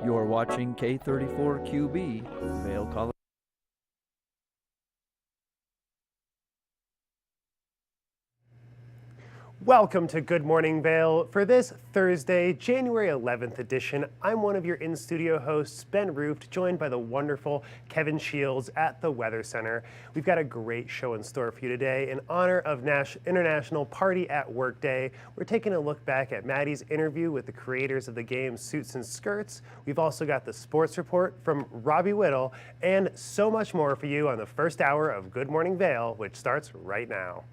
You're watching K34QB, Vail, Colorado. Welcome to Good Morning Vail. For this Thursday, January 11th edition, I'm one of your in-studio hosts, Ben Rooft, joined by the wonderful Kevin Shields at the Weather Center. We've got a great show in store for you today. In honor of International Party at Work Day, we're taking a look back at Maddie's interview with the creators of the game Suits and Skirts. We've also got the sports report from Robbie Whittle, and so much more for you on the first hour of Good Morning Vail, which starts right now.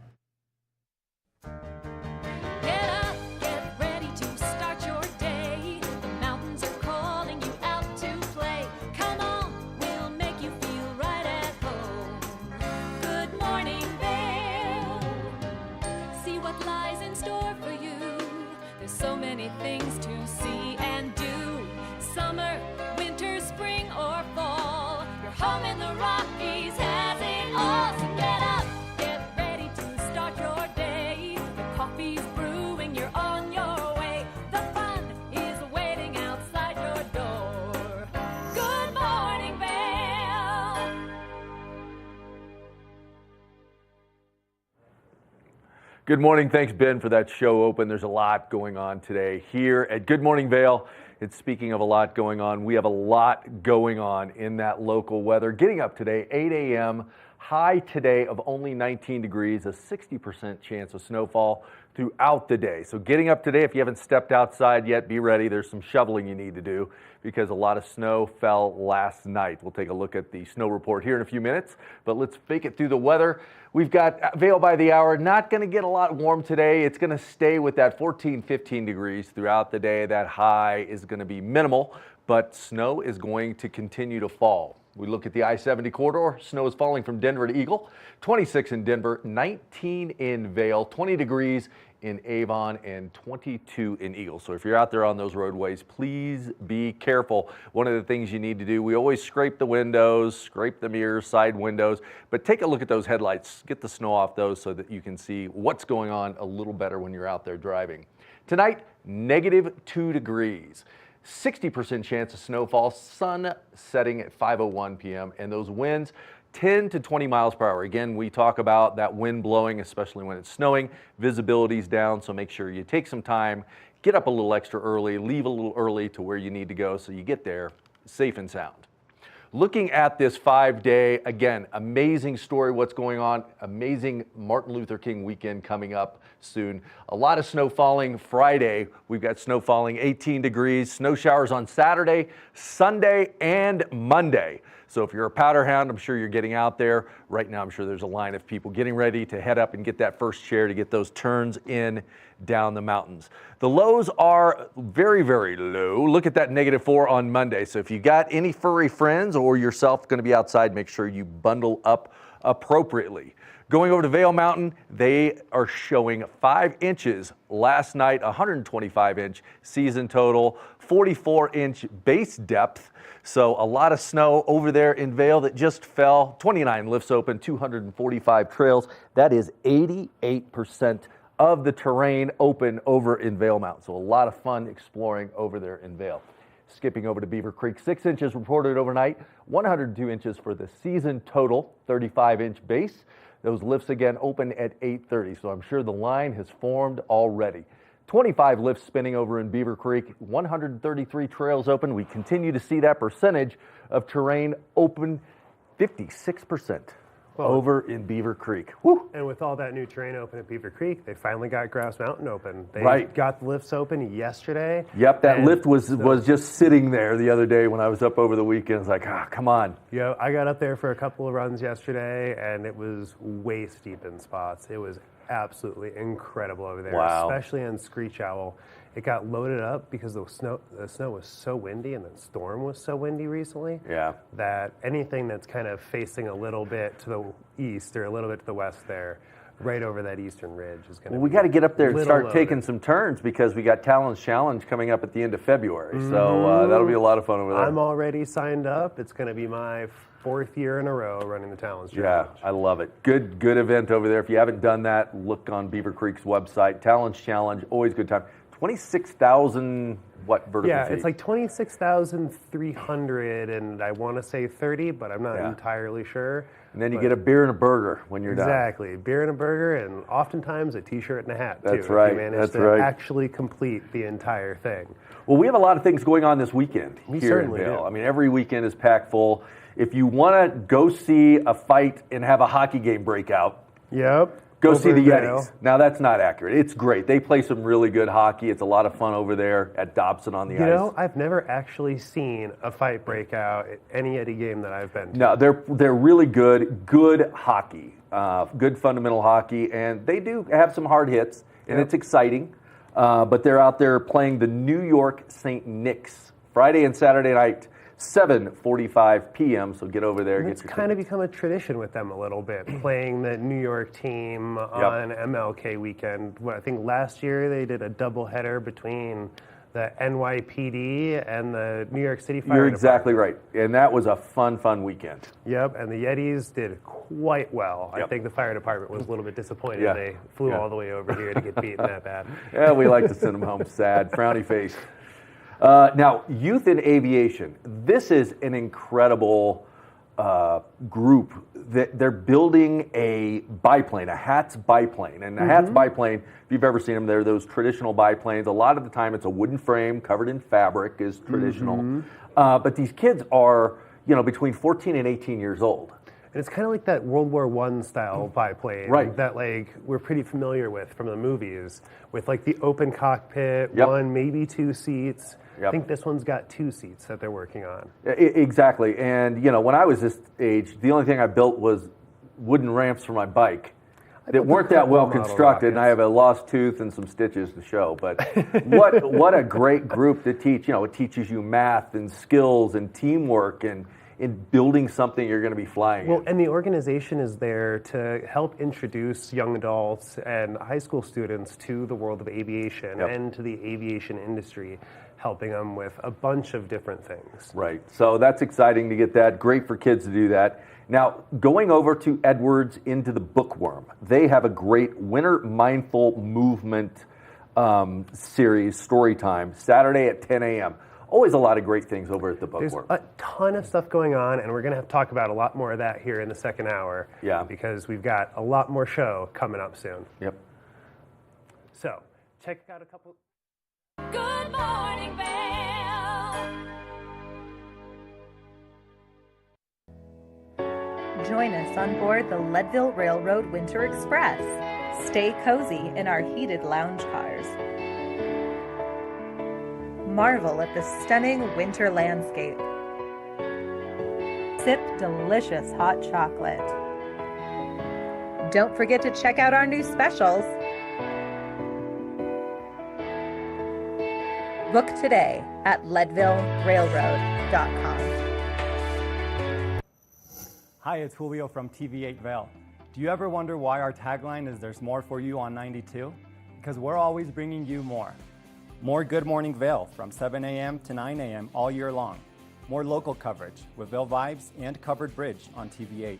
Things to see and do. Summer, winter, spring, or fall. Your home in the Rockies has it all. So get up, get ready to start your day. The coffee's brewing, you're on your way. The fun is waiting outside your door. Good morning, Vail. Good morning. Thanks, Ben, for that show open. There's a lot going on today here at Good Morning Vail. It's speaking of a lot going on. We have a lot going on in that local weather. Getting up today, 8 a.m., high today of only 19 degrees, a 60% chance of snowfall throughout the day. So getting up today, if you haven't stepped outside yet, be ready. There's some shoveling you need to do because a lot of snow fell last night. We'll take a look at the snow report here in a few minutes, but let's make it through the weather. We've got Vail by the hour. Not going to get a lot warm today. It's going to stay with that 14, 15 degrees throughout the day. That high is going to be minimal, but snow is going to continue to fall. We look at the I-70 corridor. Snow is falling from Denver to Eagle. 26 in Denver, 19 in Vail, 20 degrees in Avon, and 22 in Eagle. So if you're out there on those roadways, please be careful. One of the things you need to do, we always scrape the windows, scrape the mirrors, side windows, but take a look at those headlights. Get the snow off those so that you can see what's going on a little better when you're out there driving. Tonight, -2 degrees. 60% chance of snowfall, sun setting at 5:01 p.m. and those winds 10 to 20 miles per hour. Again, we talk about that wind blowing, especially when it's snowing. Visibility's down, so make sure you take some time, get up a little extra early, leave a little early to where you need to go so you get there safe and sound. Looking at this 5-day, again, amazing story, what's going on, amazing Martin Luther King weekend coming up soon. A lot of snow falling Friday. We've got snow falling 18 degrees, snow showers on Saturday, Sunday, and Monday. So if you're a powder hound, I'm sure you're getting out there. Right now, I'm sure there's a line of people getting ready to head up and get that first chair to get those turns in down the mountains. The lows are very, very low. Look at that -4 on Monday. So if you got any furry friends or yourself going to be outside, make sure you bundle up appropriately. Going over to Vail Mountain, they are showing 5 inches last night, 125-inch season total, 44-inch base depth. So a lot of snow over there in Vail that just fell. 29 lifts open, 245 trails. That is 88% of the terrain open over in Vail Mountain. So a lot of fun exploring over there in Vail. Skipping over to Beaver Creek, 6 inches reported overnight, 102 inches for the season total, 35-inch base. Those lifts again open at 8:30, so I'm sure the line has formed already. 25 lifts spinning over in Beaver Creek, 133 trails open. We continue to see that percentage of terrain open, 56% over in Beaver Creek. Woo. And with all that new terrain open at Beaver Creek, they finally got Grouse Mountain open. They Right. got the lifts open yesterday. Yep, that lift was just sitting there the other day when I was up over the weekend. It's like, come on. Yeah, I got up there for a couple of runs yesterday, and it was waist deep in spots. It was absolutely incredible over there, Wow. especially on Screech Owl. It got loaded up because the snow was so windy and the storm was so windy recently. Yeah. That anything that's kind of facing a little bit to the east or a little bit to the west there, right over that eastern ridge is going to. Well, we got to get up there and start loaded. taking some turns because we got Talon's Challenge coming up at the end of February. So that'll be a lot of fun over there. I'm already signed up. It's going to be my 4th year in a row running the Talon's Challenge. Yeah, I love it. Good event over there. If you haven't done that, look on Beaver Creek's website. Talon's Challenge, always good time. 26,000 what vertical Yeah, feet? it's like 26,300, and I want to say 30, but I'm not Yeah. entirely sure. And then you get a beer and a burger when you're done. Exactly, beer and a burger, and oftentimes a T-shirt and a hat too. That's if right, you manage that's to right. actually complete the entire thing. Well, we have a lot of things going on this weekend We here in certainly Vail. do. I mean, every weekend is packed full. If you want to go see a fight and have a hockey game break out, Yep. go over see the in Vail. Yetis. Now, that's not accurate. It's great. They play some really good hockey. It's a lot of fun over there at Dobson on the You ice. know, I've never actually seen a fight break out at any Eddie game that I've been to. No, they're really good hockey, good fundamental hockey, and they do have some hard hits, and Yep. it's exciting. But they're out there playing the New York St. Nick's Friday and Saturday night, 7:45 p.m. So get over there. And Get it's your kind of tickets. become a tradition with them a little bit, playing the New York team on MLK weekend. Well, I think last year they did a doubleheader between the NYPD and the New York City Fire You're Department. exactly right, and that was a fun weekend. Yep, and the Yetis did quite well. I Yep. think the fire department was a little bit disappointed Yeah. they flew Yeah. all the way over here to get beaten that bad. Yeah, we like to send them home sad, frowny face. Now, Youth in Aviation. This is an incredible group. They're building a biplane, a Hat's biplane. And a Hat's biplane, if you've ever seen them, they're those traditional biplanes. A lot of the time it's a wooden frame covered in fabric is traditional. But these kids are, between 14 and 18 years old. And it's kind of like that World War I style biplane Right. that we're pretty familiar with from the movies, with like the open cockpit, Yep. one, maybe two seats. I Yep. think this one's got two seats that they're working on. Exactly. And, when I was this age, the only thing I built was wooden ramps for my bike that built weren't a that couple well model constructed, and I rockets. have a lost tooth and some stitches to show. But what a great group to teach. It teaches you math and skills and teamwork and in building something you're going to be flying Well, in. and the organization is there to help introduce young adults and high school students to the world of aviation Yep. and to the aviation industry, helping them with a bunch of different things. Right. So that's exciting to get that. Great for kids to do that. Now, going over to Edwards into the Bookworm, they have a great Winter Mindful Movement series, story time, Saturday at 10 a.m. Always a lot of great things over at the There's Bookworm. a ton of stuff going on, and we're going to have to talk about a lot more of that here in the second hour. Yeah. Because we've got a lot more show coming up soon. Yep. So, check out a couple. Good morning, Vail. Join us on board the Leadville Railroad Winter Express. Stay cozy in our heated lounge cars. Marvel at the stunning winter landscape. Sip delicious hot chocolate. Don't forget to check out our new specials. Book today at leadvillerailroad.com. Hi, it's Julio from TV8 Vail. Do you ever wonder why our tagline is "There's more for you on 92"? Because we're always bringing you more. More Good Morning Vail from 7 a.m. to 9 a.m. all year long. More local coverage with Vail Vibes and Covered Bridge on TV8.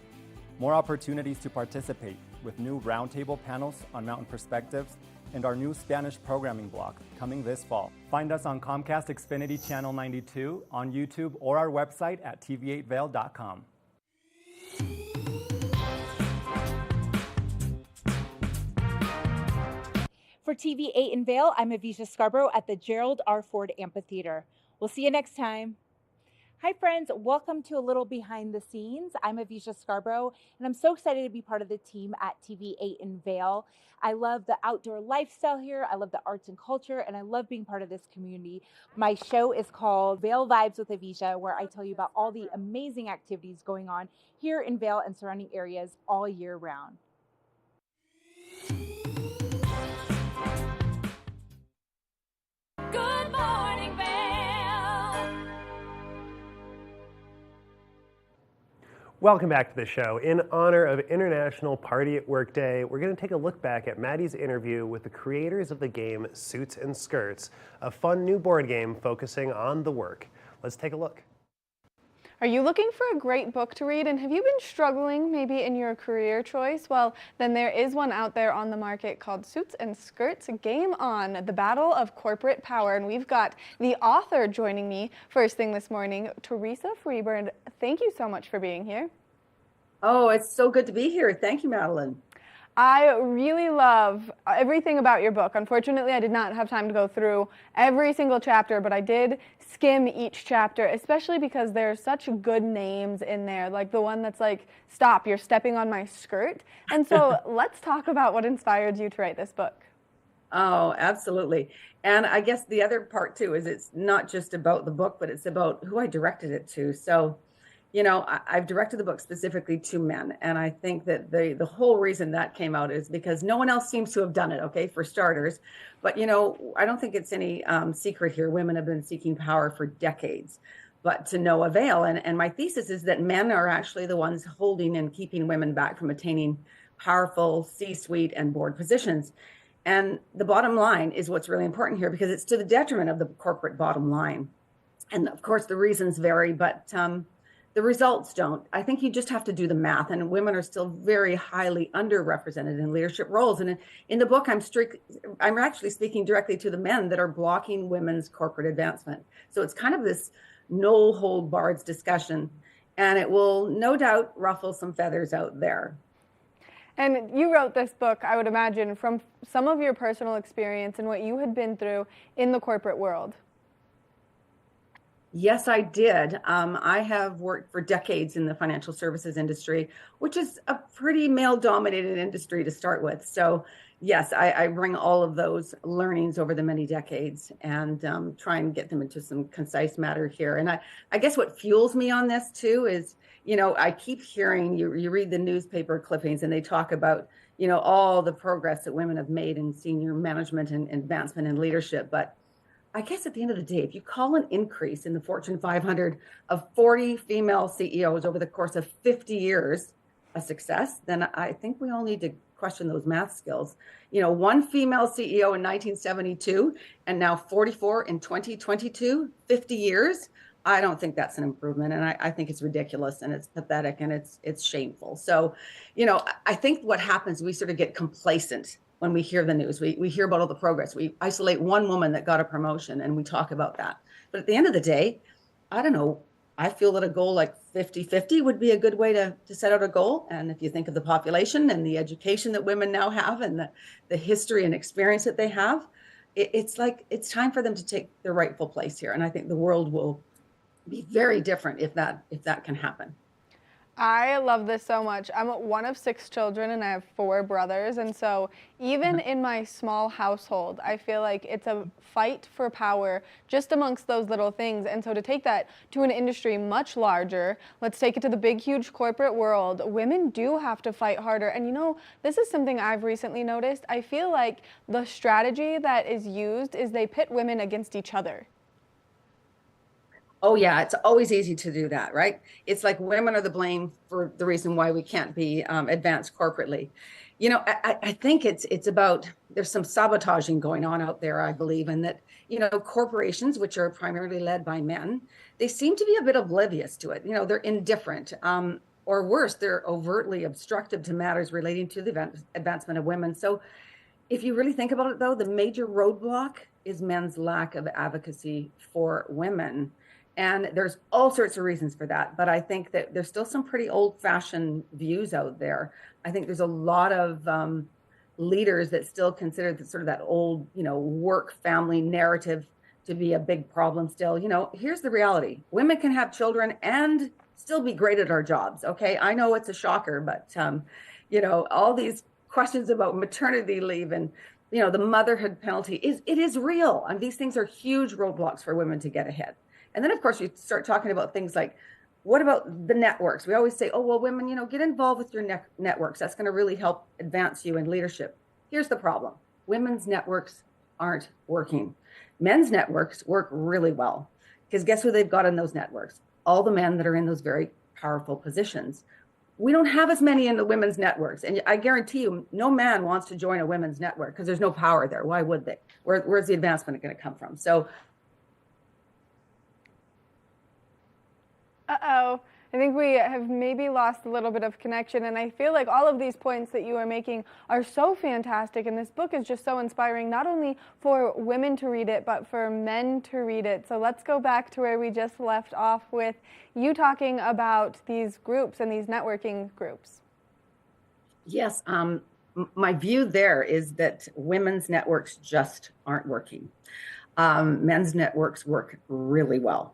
More opportunities to participate with new roundtable panels on mountain perspectives and our new Spanish programming block coming this fall. Find us on Comcast Xfinity Channel 92, on YouTube, or our website at tv8vail.com. For TV8 in Vail, I'm Avisha Scarborough at the Gerald R. Ford Amphitheater. We'll see you next time. Hi friends, welcome to a little behind the scenes. I'm Avisha Scarborough, and I'm so excited to be part of the team at TV8 in Vail. I love the outdoor lifestyle here, I love the arts and culture, and I love being part of this community. My show is called Vail Vibes with Avisha, where I tell you about all the amazing activities going on here in Vail and surrounding areas all year round. Good morning, Vail. Welcome back to the show. In honor of International Party at Work Day, we're going to take a look back at Maddie's interview with the creators of the game Suits and Skirts, a fun new board game focusing on the work. Let's take a look. Are you looking for a great book to read, and have you been struggling maybe in your career choice? Well, then there is one out there on the market called Suits and Skirts, Game On, The Battle of Corporate Power. And we've got the author joining me first thing this morning, Teresa Freeburn. Thank you so much for being here. Oh, it's so good to be here. Thank you, Madeline. I really love everything about your book. Unfortunately, I did not have time to go through every single chapter, but I did skim each chapter, especially because there's such good names in there, like the one that's like, "Stop, you're stepping on my skirt." And so let's talk about what inspired you to write this book. Oh, absolutely. And I guess the other part too is it's not just about the book, but it's about who I directed it to. So, you know, I've directed the book specifically to men. And I think that the whole reason that came out is because no one else seems to have done it, okay, for starters. But, you know, I don't think it's any secret here. Women have been seeking power for decades, but to no avail. And my thesis is that men are actually the ones holding and keeping women back from attaining powerful C-suite and board positions. And the bottom line is what's really important here, because it's to the detriment of the corporate bottom line. And of course, the reasons vary, but the results don't. I think you just have to do the math, and women are still very highly underrepresented in leadership roles. And in the book, I'm actually speaking directly to the men that are blocking women's corporate advancement. So it's kind of this no hold barred discussion, and it will no doubt ruffle some feathers out there. And you wrote this book, I would imagine, from some of your personal experience and what you had been through in the corporate world. Yes, I did. I have worked for decades in the financial services industry, which is a pretty male-dominated industry to start with. So yes, I bring all of those learnings over the many decades and try and get them into some concise matter here. And I guess what fuels me on this too is, you know, I keep hearing, you read the newspaper clippings and they talk about, you know, all the progress that women have made in senior management and advancement in leadership. But I guess at the end of the day, if you call an increase in the Fortune 500 of 40 female CEOs over the course of 50 years a success, then I think we all need to question those math skills. You know, one female CEO in 1972 and now 44 in 2022, 50 years. I don't think that's an improvement. And I think it's ridiculous and it's pathetic and it's shameful. So, you know, I think what happens, we sort of get complacent when we hear the news. We hear about all the progress. We isolate one woman that got a promotion and we talk about that. But at the end of the day, I don't know, I feel that a goal like 50-50 would be a good way to set out a goal. And if you think of the population and the education that women now have and the history and experience that they have, it's like it's time for them to take their rightful place here. And I think the world will be very different if that can happen. I love this so much. I'm one of 6 children and I have 4 brothers. And so even in my small household, I feel like it's a fight for power just amongst those little things. And so to take that to an industry much larger, let's take it to the big, huge corporate world, women do have to fight harder. And you know, this is something I've recently noticed. I feel like the strategy that is used is they pit women against each other. Oh yeah, it's always easy to do that, right? It's like women are the blame for the reason why we can't be advanced corporately. You know, I think it's about, there's some sabotaging going on out there, I believe, and that, you know, corporations, which are primarily led by men, they seem to be a bit oblivious to it. You know, they're indifferent, or worse, they're overtly obstructive to matters relating to the advancement of women. So if you really think about it, though, the major roadblock is men's lack of advocacy for women. And there's all sorts of reasons for that. But I think that there's still some pretty old-fashioned views out there. I think there's a lot of leaders that still consider sort of that old, you know, work family narrative to be a big problem still. You know, here's the reality. Women can have children and still be great at our jobs. Okay, I know it's a shocker, but, you know, all these questions about maternity leave and, you know, the motherhood penalty, it is real. And these things are huge roadblocks for women to get ahead. And then, of course, you start talking about things like, what about the networks? We always say, oh, well, women, you know, get involved with your networks. That's going to really help advance you in leadership. Here's the problem. Women's networks aren't working. Men's networks work really well because guess who they've got in those networks? All the men that are in those very powerful positions. We don't have as many in the women's networks. And I guarantee you, no man wants to join a women's network because there's no power there. Why would they? Where's the advancement going to come from? So Uh-oh. I think we have maybe lost a little bit of connection, and I feel like all of these points that you are making are so fantastic, and this book is just so inspiring, not only for women to read it, but for men to read it. So let's go back to where we just left off with you talking about these groups and these networking groups. Yes, my view there is that women's networks just aren't working. Men's networks work really well.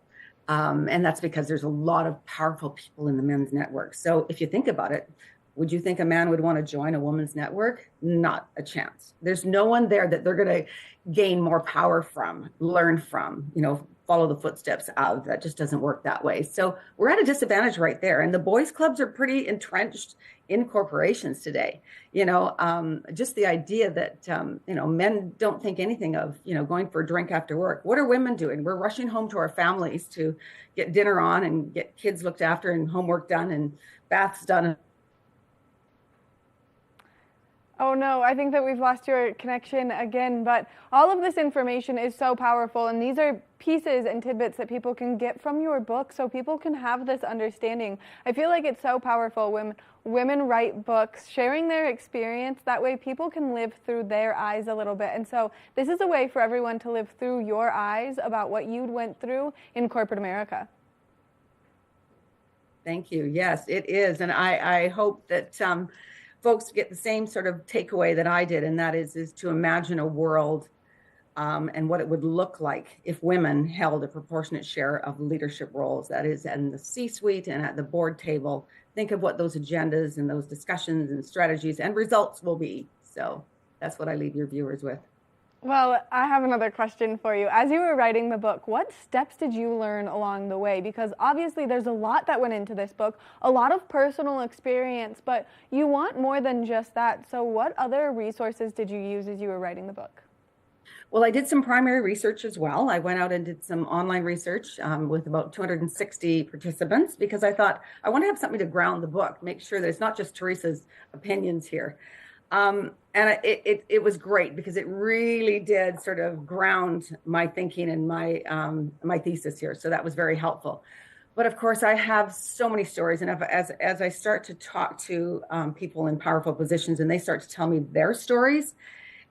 And that's because there's a lot of powerful people in the men's network. So if you think about it, would you think a man would want to join a woman's network? Not a chance. There's no one there that they're going to gain more power from, learn from, follow the footsteps of. That just doesn't work that way. So we're at a disadvantage right there. And the boys clubs are pretty entrenched in corporations today. Just the idea that, men don't think anything of, going for a drink after work. What are women doing? We're rushing home to our families to get dinner on and get kids looked after and homework done and baths done. Oh no, I think that we've lost your connection again, but all of this information is so powerful, and these are pieces and tidbits that people can get from your book so people can have this understanding. I feel like it's so powerful when women write books, sharing their experience, that way people can live through their eyes a little bit. And so this is a way for everyone to live through your eyes about what you went through in corporate America. Thank you. Yes, it is. And I hope that folks get the same sort of takeaway that I did, and that is to imagine a world and what it would look like if women held a proportionate share of leadership roles, that is in the C-suite and at the board table. Think of what those agendas and those discussions and strategies and results will be. So that's what I leave your viewers with. Well, I have another question for you. As you were writing the book, what steps did you learn along the way? Because obviously there's a lot that went into this book, a lot of personal experience, but you want more than just that. So what other resources did you use as you were writing the book? Well, I did some primary research as well. I went out and did some online research with about 260 participants because I thought I want to have something to ground the book, make sure that it's not just Teresa's opinions here. And it was great because it really did sort of ground my thinking and my thesis here. So that was very helpful. But of course, I have so many stories. And as I start to talk to people in powerful positions and they start to tell me their stories,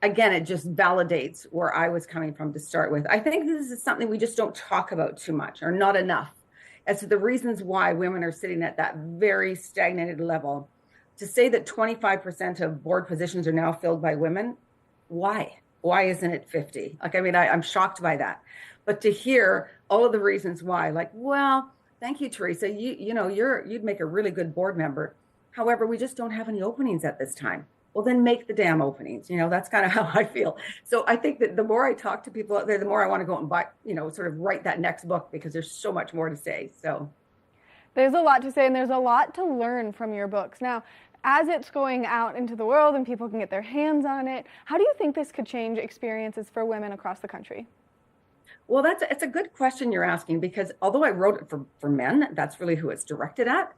again, it just validates where I was coming from to start with. I think this is something we just don't talk about too much or not enough as to the reasons why women are sitting at that very stagnated level. To say that 25% of board positions are now filled by women, why? Why isn't it 50? I'm shocked by that. But to hear all of the reasons why, well, thank you, Teresa. You'd make a really good board member. However, we just don't have any openings at this time. Well, then make the damn openings. That's kind of how I feel. So I think that the more I talk to people out there, the more I want to go and buy, sort of write that next book because there's so much more to say. So there's a lot to say and there's a lot to learn from your books. Now, as it's going out into the world and people can get their hands on it, how do you think this could change experiences for women across the country? Well, it's a good question you're asking because although I wrote it for men, that's really who it's directed at.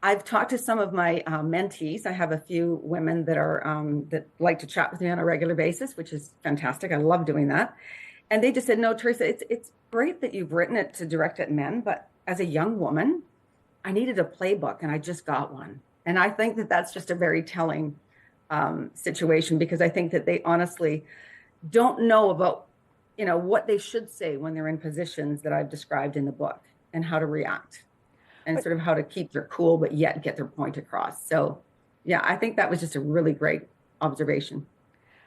I've talked to some of my mentees. I have a few women that are that like to chat with me on a regular basis, which is fantastic. I love doing that. And they just said, no, Teresa, it's great that you've written it to direct at men, but as a young woman, I needed a playbook and I just got one. And I think that that's just a very telling situation because I think that they honestly don't know about, what they should say when they're in positions that I've described in the book and how to react and sort of how to keep their cool, but yet get their point across. So, yeah, I think that was just a really great observation.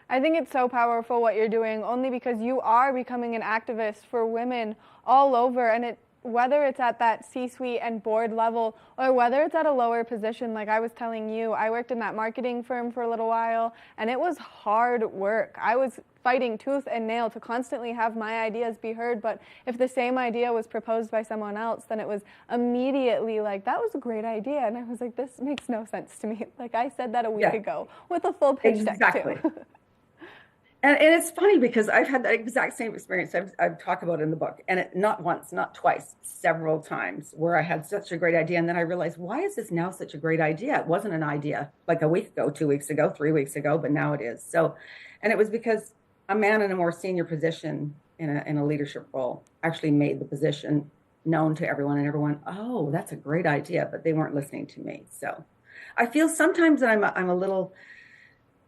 I think it's so powerful what you're doing only because you are becoming an activist for women all over, and whether it's at that C-suite and board level or whether it's at a lower position, like I was telling you, I worked in that marketing firm for a little while and it was hard work. I was fighting tooth and nail to constantly have my ideas be heard, but if the same idea was proposed by someone else, then it was immediately like, that was a great idea. And I was like, this makes no sense to me. Like I said that a week ago with a full pitch deck too. And it's funny because I've had that exact same experience I've talked about in the book, and not once, not twice, several times where I had such a great idea. And then I realized, why is this now such a great idea? It wasn't an idea like a week ago, 2 weeks ago, 3 weeks ago, but now it is. So, and it was because a man in a more senior position in a leadership role actually made the position known to everyone, and everyone, oh, that's a great idea, but they weren't listening to me. So I feel sometimes that I'm a little,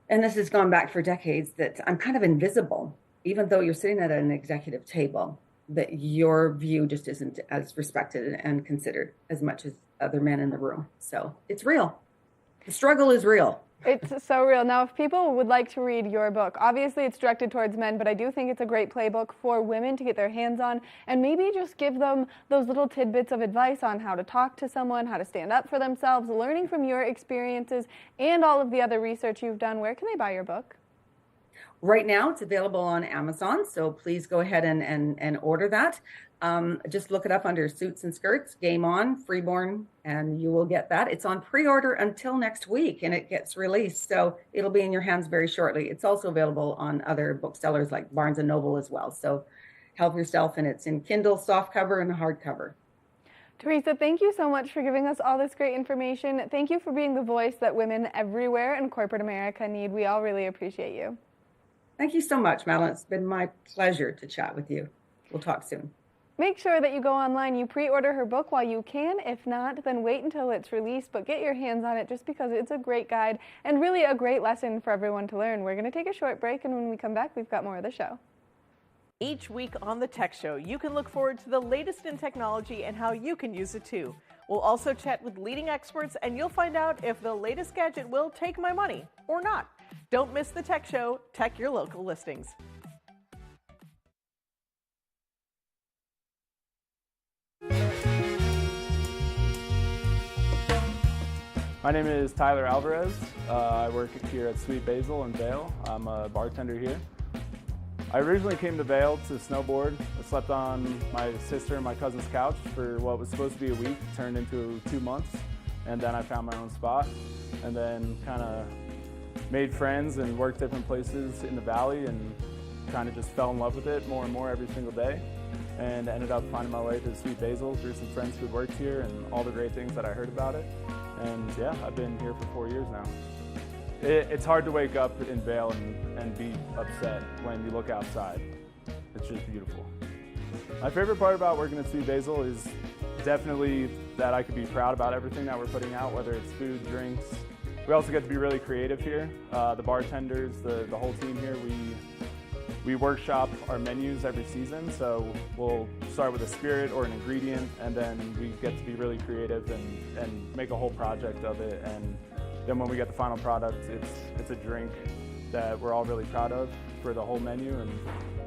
and this has gone back for decades, that I'm kind of invisible, even though you're sitting at an executive table, that your view just isn't as respected and considered as much as other men in the room. So it's real. The struggle is real. It's so real. Now, if people would like to read your book, obviously it's directed towards men, but I do think it's a great playbook for women to get their hands on and maybe just give them those little tidbits of advice on how to talk to someone, how to stand up for themselves, learning from your experiences and all of the other research you've done. Where can they buy your book? Right now, it's available on Amazon, so please go ahead and order that. Just look it up under Suits and Skirts, Game On, Freeborn, and you will get that. It's on pre-order until next week, and it gets released, so it'll be in your hands very shortly. It's also available on other booksellers like Barnes & Noble as well, so help yourself, and it's in Kindle, softcover, and hardcover. Teresa, thank you so much for giving us all this great information. Thank you for being the voice that women everywhere in corporate America need. We all really appreciate you. Thank you so much, Madeline. It's been my pleasure to chat with you. We'll talk soon. Make sure that you go online, you pre-order her book while you can. If not, then wait until it's released, but get your hands on it just because it's a great guide and really a great lesson for everyone to learn. We're going to take a short break, and when we come back, we've got more of the show. Each week on The Tech Show, you can look forward to the latest in technology and how you can use it too. We'll also chat with leading experts, and you'll find out if the latest gadget will take my money or not. Don't miss The Tech Show. Tech your local listings. My name is Tyler Alvarez. I work here at Sweet Basil in Vail. I'm a bartender here. I originally came to Vail to snowboard. I slept on my sister and my cousin's couch for what was supposed to be a week, turned into 2 months, and then I found my own spot, and then kind of made friends and worked different places in the valley and kind of just fell in love with it more and more every single day, and ended up finding my way to Sweet Basil through some friends who worked here and all the great things that I heard about it. And yeah, I've been here for 4 years now. It's hard to wake up in Vail and be upset when you look outside. It's just beautiful. My favorite part about working at Sweet Basil is definitely that I could be proud about everything that we're putting out, whether it's food, drinks. We also get to be really creative here. The bartenders, the whole team here, we workshop our menus every season, so we'll start with a spirit or an ingredient, and then we get to be really creative and make a whole project of it. And then when we get the final product, it's a drink that we're all really proud of for the whole menu, and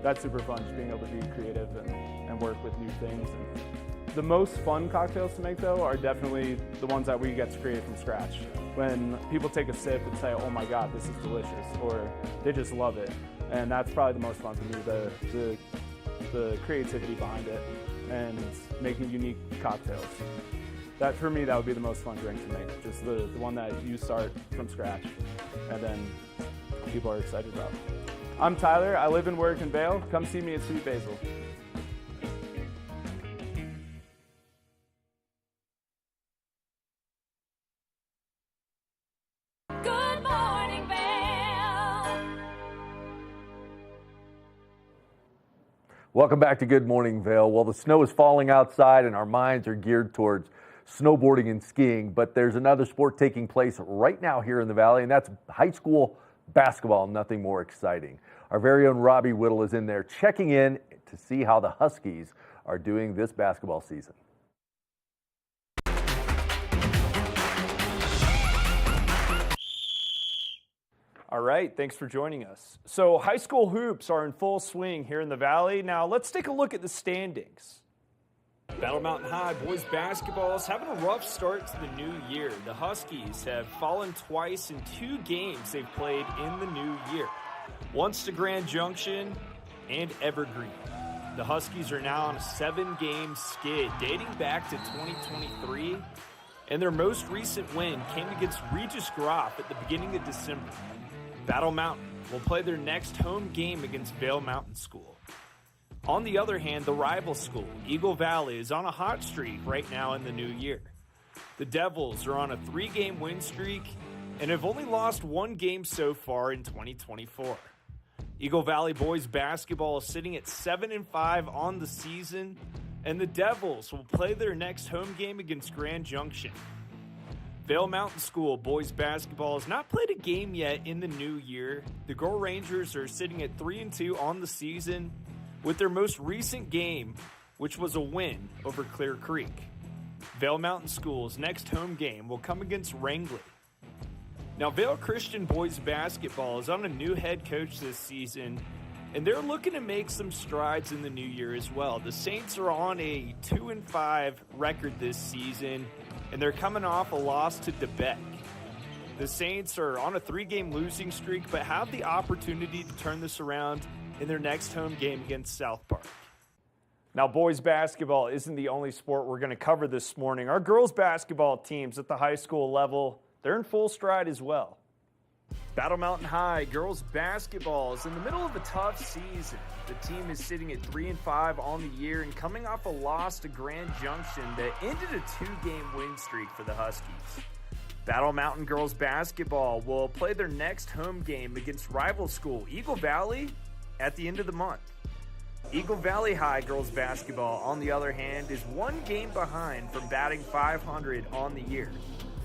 that's super fun, just being able to be creative and work with new things. And the most fun cocktails to make, though, are definitely the ones that we get to create from scratch. When people take a sip and say, oh my God, this is delicious, or they just love it. And that's probably the most fun for me, the creativity behind it and making unique cocktails. That, for me, that would be the most fun drink to make, just the one that you start from scratch and then people are excited about. I'm Tyler, I live and work in Vail. Come see me at Sweet Basil. Good morning, Vail. Welcome back to Good Morning Vail. Well, the snow is falling outside and our minds are geared towards snowboarding and skiing, but there's another sport taking place right now here in the Valley, and that's high school basketball. Nothing more exciting. Our very own Robbie Whittle is in there checking in to see how the Huskies are doing this basketball season. All right, thanks for joining us. So high school hoops are in full swing here in the Valley. Now let's take a look at the standings. Battle Mountain High boys basketball is having a rough start to the new year. The Huskies have fallen twice in 2 games they've played in the new year. Once to Grand Junction and Evergreen. The Huskies are now on a 7-game skid dating back to 2023, and their most recent win came against Regis Groff at the beginning of December. Battle Mountain will play their next home game against Vail Mountain School. On the other hand, the rival school, Eagle Valley, is on a hot streak right now in the new year. The Devils are on a 3-game win streak and have only lost 1 game so far in 2024. Eagle Valley boys basketball is sitting at 7-5 on the season, and the Devils will play their next home game against Grand Junction. Vail Mountain School boys basketball has not played a game yet in the new year. The Girl Rangers are sitting at 3-2 on the season with their most recent game, which was a win over Clear Creek. Vail Mountain School's next home game will come against Wrangley. Now, Vail Christian boys basketball is on a new head coach this season, and they're looking to make some strides in the new year as well. The Saints are on a 2-5 record this season, and they're coming off a loss to DeBeck. The Saints are on a 3-game losing streak, but have the opportunity to turn this around in their next home game against South Park. Now, boys basketball isn't the only sport we're going to cover this morning. Our girls basketball teams at the high school level, they're in full stride as well. Battle Mountain High girls basketball is in the middle of a tough season. The team is sitting at 3-5 on the year and coming off a loss to Grand Junction that ended a 2-game win streak for the Huskies. Battle Mountain girls basketball will play their next home game against rival school Eagle Valley at the end of the month. Eagle Valley High girls basketball, on the other hand, is 1 game behind from batting .500 on the year.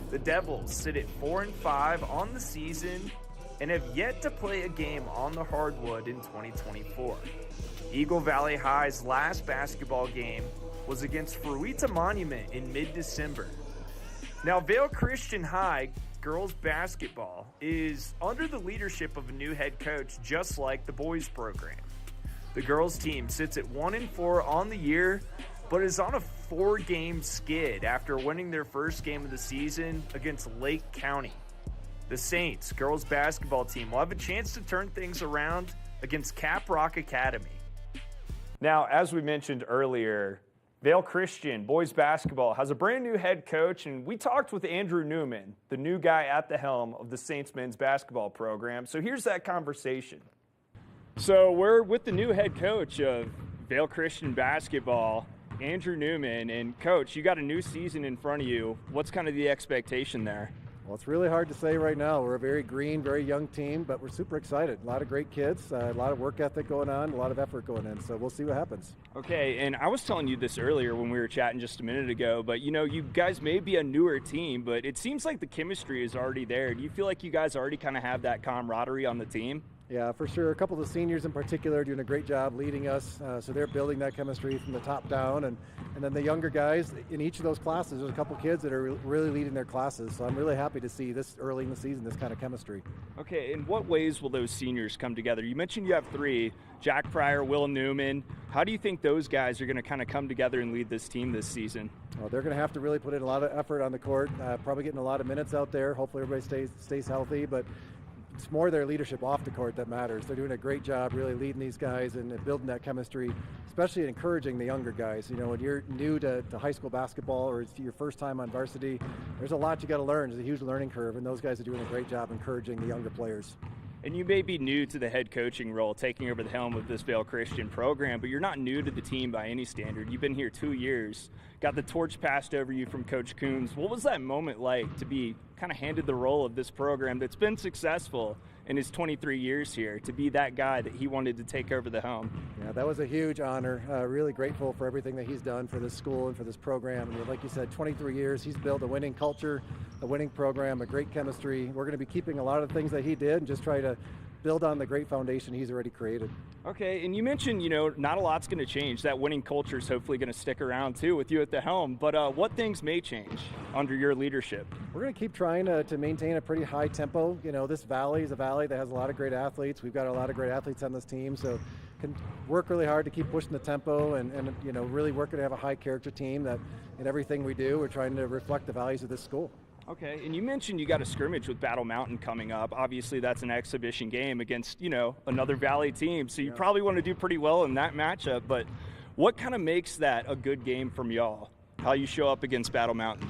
The Devils sit at 4-5 on the season and have yet to play a game on the hardwood in 2024. Eagle Valley High's last basketball game was against Fruita Monument in mid-December. Now, Vail Christian High girls basketball is under the leadership of a new head coach, just like the boys program. The girls team sits at 1-4 on the year, but is on a 4-game skid after winning their first game of the season against Lake County. The Saints girls basketball team will have a chance to turn things around against Cap Rock Academy. Now, as we mentioned earlier, Vail Christian boys basketball has a brand new head coach, and we talked with Andrew Newman, the new guy at the helm of the Saints men's basketball program. So here's that conversation. So we're with the new head coach of Vail Christian basketball, Andrew Newman. And Coach, you got a new season in front of you. What's kind of the expectation there? Well, it's really hard to say right now. We're a very green, very young team, but we're super excited. A lot of great kids, a lot of work ethic going on, a lot of effort going in. So we'll see what happens. Okay, and I was telling you this earlier when we were chatting just a minute ago, but you know, you guys may be a newer team, but it seems like the chemistry is already there. Do you feel like you guys already kind of have that camaraderie on the team? Yeah, for sure. A couple of the seniors in particular are doing a great job leading us. So they're building that chemistry from the top down. And then the younger guys in each of those classes, there's a couple kids that are really leading their classes. So I'm really happy to see this early in the season, this kind of chemistry. Okay, in what ways will those seniors come together? You mentioned you have 3, Jack Pryor, Will Newman. How do you think those guys are going to kind of come together and lead this team this season? Well, they're going to have to really put in a lot of effort on the court, probably getting a lot of minutes out there. Hopefully everybody stays healthy, but it's more their leadership off the court that matters. They're doing a great job really leading these guys and building that chemistry, especially encouraging the younger guys. You know, when you're new to high school basketball or it's your first time on varsity, there's a lot you got to learn. There's a huge learning curve, and those guys are doing a great job encouraging the younger players. And you may be new to the head coaching role, taking over the helm of this Vail Christian program, but you're not new to the team by any standard. You've been here 2 years, got the torch passed over you from Coach Coombs. What was that moment like to be kind of handed the role of this program that's been successful in his 23 years here, to be that guy that he wanted to take over the helm? Yeah, that was a huge honor. Really grateful for everything that he's done for this school and for this program. I mean, like you said, 23 years, he's built a winning culture, a winning program, a great chemistry. We're going to be keeping a lot of the things that he did and just try to build on the great foundation he's already created. Okay, and you mentioned, you know, not a lot's going to change. That winning culture is hopefully going to stick around too with you at the helm, but what things may change under your leadership? We're going to keep trying to maintain a pretty high tempo. You know, this valley is a valley that has a lot of great athletes. We've got a lot of great athletes on this team, so can work really hard to keep pushing the tempo and you know, really working to have a high character team that in everything we do, we're trying to reflect the values of this school. Okay, and you mentioned you got a scrimmage with Battle Mountain coming up. Obviously, that's an exhibition game against, you know, another Valley team, so you probably want to do pretty well in that matchup, but what kind of makes that a good game from y'all, how you show up against Battle Mountain?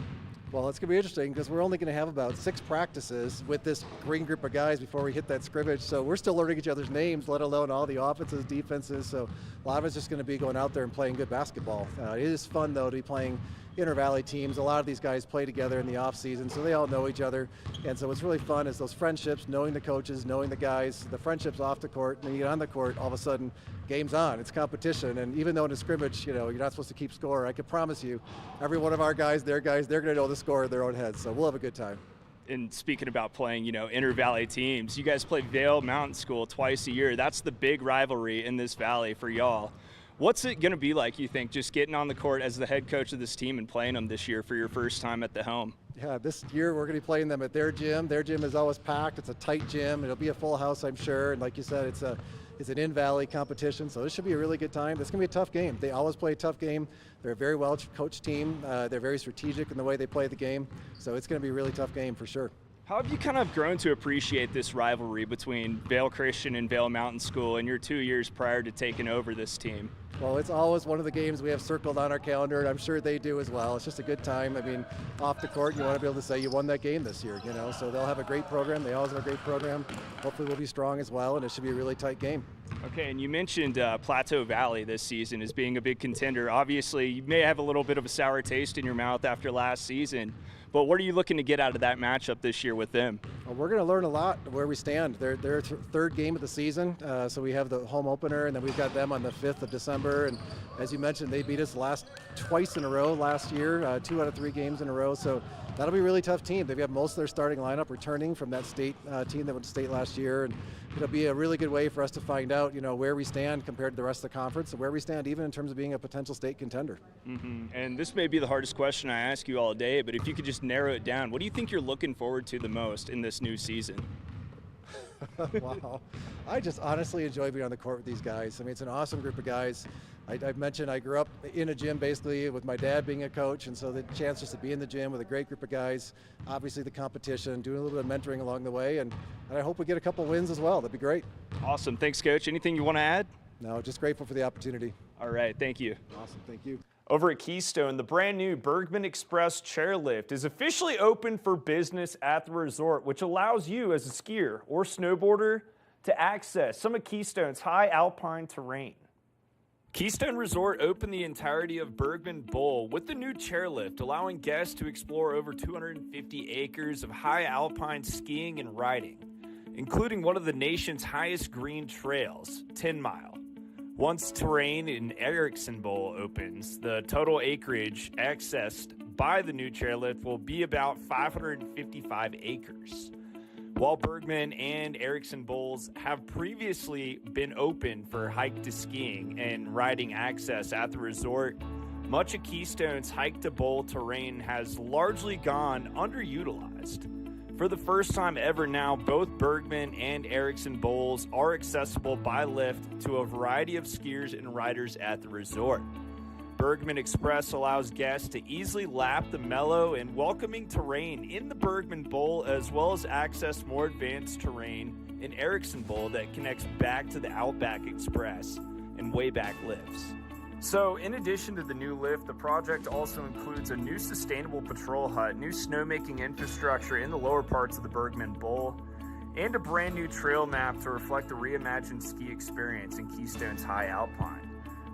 Well, it's going to be interesting because we're only going to have about 6 practices with this green group of guys before we hit that scrimmage, so we're still learning each other's names, let alone all the offenses, defenses, so a lot of it's just going to be going out there and playing good basketball. It is fun, though, to be playing inter-valley teams. A lot of these guys play together in the off season, so they all know each other. And so what's really fun is those friendships, knowing the coaches, knowing the guys, the friendships off the court, and then you get on the court, all of a sudden, game's on, it's competition. And even though in a scrimmage, you're not supposed to keep score, I can promise you, every one of our guys, they're going to know the score in their own heads. So we'll have a good time. And speaking about playing, inter-valley teams, you guys play Vail Mountain School twice a year. That's the big rivalry in this valley for y'all. What's it going to be like, you think, just getting on the court as the head coach of this team and playing them this year for your first time at the Helm? Yeah, this year we're going to be playing them at their gym. Their gym is always packed. It's a tight gym. It'll be a full house, I'm sure. And like you said, it's an in-valley competition, so this should be a really good time. This is going to be a tough game. They always play a tough game. They're a very well-coached team. They're very strategic in the way they play the game, so it's going to be a really tough game for sure. How have you kind of grown to appreciate this rivalry between Vail Christian and Vail Mountain School in your 2 years prior to taking over this team? Well, it's always one of the games we have circled on our calendar, and I'm sure they do as well. It's just a good time. I mean, off the court, you want to be able to say you won that game this year, so they'll have a great program. They always have a great program. Hopefully we'll be strong as well, and it should be a really tight game. Okay, and you mentioned Plateau Valley this season as being a big contender. Obviously, you may have a little bit of a sour taste in your mouth after last season, but what are you looking to get out of that matchup this year with them? Well, we're going to learn a lot where we stand. They're third game of the season, so we have the home opener, and then we've got them on the 5th of December. And as you mentioned, they beat us twice in a row last year, 2 out of 3 games in a row. So that'll be a really tough team. They've got most of their starting lineup returning from that state team that went to state last year, and it'll be a really good way for us to find out, where we stand compared to the rest of the conference, and where we stand even in terms of being a potential state contender. Mm-hmm. And this may be the hardest question I ask you all day, but if you could just narrow it down, what do you think you're looking forward to the most in this new season? Wow. I just honestly enjoy being on the court with these guys. I mean, it's an awesome group of guys. I've mentioned I grew up in a gym basically with my dad being a coach, and so the chance just to be in the gym with a great group of guys, obviously the competition, doing a little bit of mentoring along the way, and I hope we get a couple wins as well. That'd be great. Awesome. Thanks, Coach. Anything you want to add? No, just grateful for the opportunity. All right. Thank you. Awesome. Thank you. Over at Keystone, the brand new Bergman Express chairlift is officially open for business at the resort, which allows you as a skier or snowboarder to access some of Keystone's high alpine terrain. Keystone Resort opened the entirety of Bergman Bowl with the new chairlift, allowing guests to explore over 250 acres of high alpine skiing and riding, including one of the nation's highest green trails, 10 Mile. Once terrain in Erickson Bowl opens, the total acreage accessed by the new chairlift will be about 555 acres. While Bergman and Erickson Bowls have previously been open for hike to skiing and riding access at the resort, much of Keystone's hike to bowl terrain has largely gone underutilized. For the first time ever now, both Bergman and Erickson Bowls are accessible by lift to a variety of skiers and riders at the resort. Bergman Express allows guests to easily lap the mellow and welcoming terrain in the Bergman Bowl, as well as access more advanced terrain in Erickson Bowl that connects back to the Outback Express and Wayback lifts. So, in addition to the new lift, the project also includes a new sustainable patrol hut, new snowmaking infrastructure in the lower parts of the Bergman Bowl, and a brand new trail map to reflect the reimagined ski experience in Keystone's high alpine.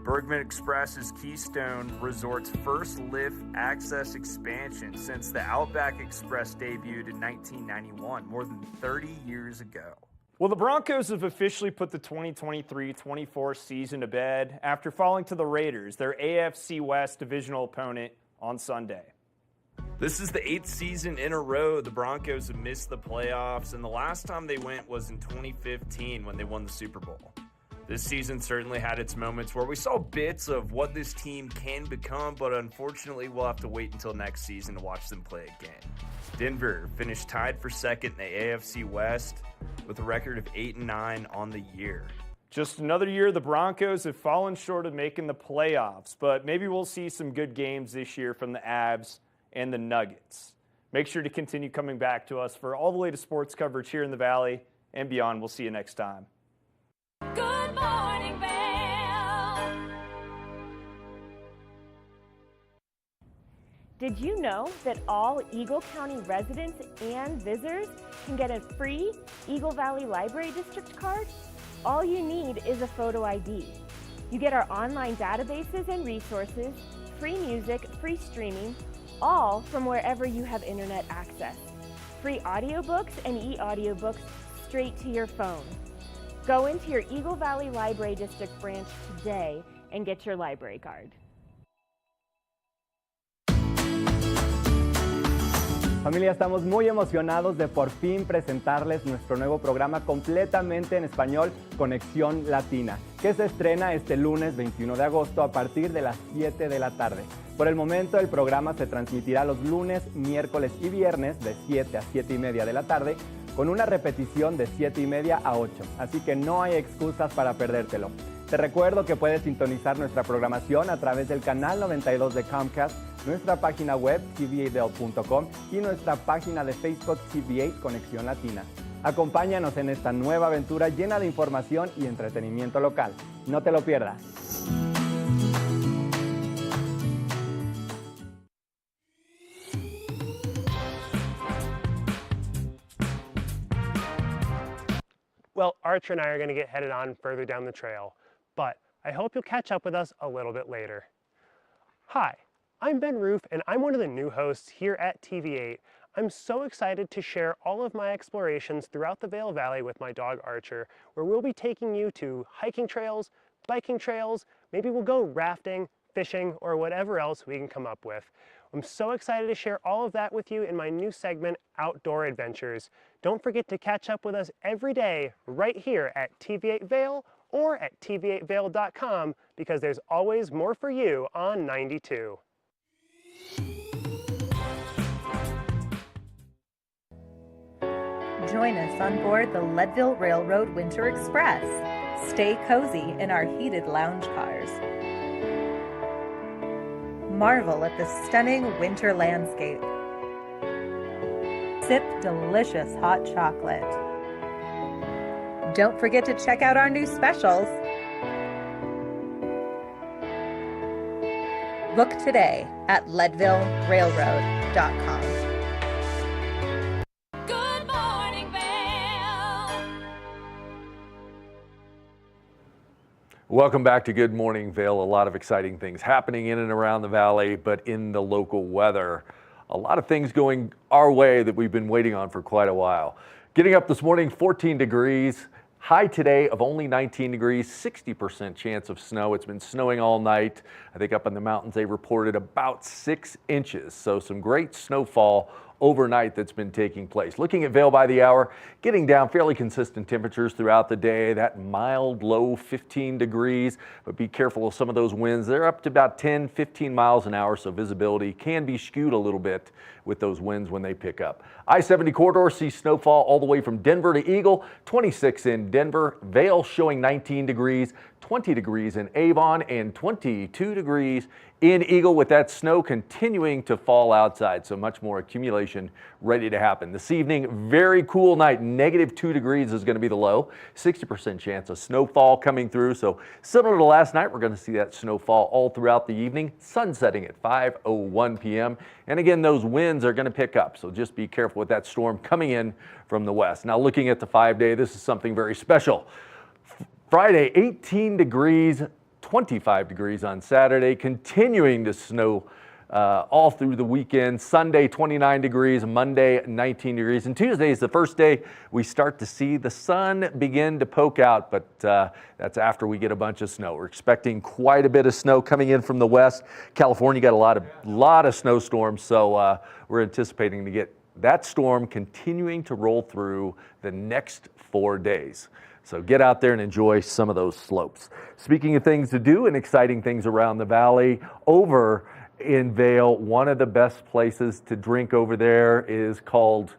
Bergman Express is Keystone Resort's first lift access expansion since the Outback Express debuted in 1991, more than 30 years ago. Well, the Broncos have officially put the 2023-24 season to bed after falling to the Raiders, their AFC West divisional opponent, on Sunday. This is the 8th season in a row the Broncos have missed the playoffs, and the last time they went was in 2015 when they won the Super Bowl. This season certainly had its moments where we saw bits of what this team can become, but unfortunately we'll have to wait until next season to watch them play again. Denver finished tied for second in the AFC West with a record of 8-9 on the year. Just another year the Broncos have fallen short of making the playoffs, but maybe we'll see some good games this year from the Avs and the Nuggets. Make sure to continue coming back to us for all the latest sports coverage here in the Valley and beyond. We'll see you next time. Good morning, Vail. Did you know that all Eagle County residents and visitors can get a free Eagle Valley Library District card? All you need is a photo ID. You get our online databases and resources, free music, free streaming, all from wherever you have internet access. Free audiobooks and e-audiobooks straight to your phone. Go into your Eagle Valley Library District branch today and get your library card. Familia, estamos muy emocionados de por fin presentarles nuestro nuevo programa completamente en español, Conexión Latina, que se estrena este lunes 21 de agosto a partir de las 7 de la tarde. Por el momento, el programa se transmitirá los lunes, miércoles y viernes de 7 a 7 y media de la tarde, con una repetición de 7 y media a 8, así que no hay excusas para perdértelo. Te recuerdo que puedes sintonizar nuestra programación a través del canal 92 de Comcast, nuestra página web tv8vail.com y nuestra página de Facebook TV8 Conexión Latina. Acompáñanos en esta nueva aventura llena de información y entretenimiento local. No te lo pierdas. Well, Archer and I are going to get headed on further down the trail, but I hope you'll catch up with us a little bit later. Hi, I'm Ben Roof, and I'm one of the new hosts here at TV8. I'm so excited to share all of my explorations throughout the Vail Valley with my dog Archer, where we'll be taking you to hiking trails, biking trails, maybe we'll go rafting, fishing, or whatever else we can come up with. I'm so excited to share all of that with you in my new segment, Outdoor Adventures. Don't forget to catch up with us every day right here at TV8 Vail or at tv8vail.com, because there's always more for you on 92. Join us on board the Leadville Railroad Winter Express. Stay cozy in our heated lounge cars. Marvel at the stunning winter landscape. Sip delicious hot chocolate. Don't forget to check out our new specials. Book today at leadvillerailroad.com. Good morning, Vail. Welcome back to Good Morning Vail. A lot of exciting things happening in and around the valley, but in the local weather. A lot of things going our way that we've been waiting on for quite a while. Getting up this morning, 14 degrees. High today of only 19 degrees, 60% chance of snow. It's been snowing all night. I think up in the mountains they reported about 6 inches. So some great snowfall overnight that's been taking place. Looking at Vail by the hour, getting down fairly consistent temperatures throughout the day. That mild low 15 degrees, but be careful of some of those winds. They're up to about 10, 15 miles an hour, so visibility can be skewed a little bit with those winds when they pick up. I-70 corridor sees snowfall all the way from Denver to Eagle, 26 in Denver. Vail showing 19 degrees, 20 degrees in Avon, and 22 degrees in Eagle, with that snow continuing to fall outside, so much more accumulation ready to happen. This evening, very cool night, -2 degrees is going to be the low, 60% chance of snowfall coming through, so similar to last night, we're going to see that snowfall all throughout the evening, sun setting at 5:01 p.m., and again, those winds are going to pick up, so just be careful with that storm coming in from the west. Now, looking at the 5-day, this is something very special. Friday, 18 degrees, 25 degrees on Saturday, continuing to snow all through the weekend. Sunday, 29 degrees, Monday, 19 degrees, and Tuesday is the first day we start to see the sun begin to poke out, but that's after we get a bunch of snow. We're expecting quite a bit of snow coming in from the west. California got a lot of snowstorms, so we're anticipating to get that storm continuing to roll through the next 4 days. So get out there and enjoy some of those slopes. Speaking of things to do and exciting things around the valley, over in Vail, one of the best places to drink over there is called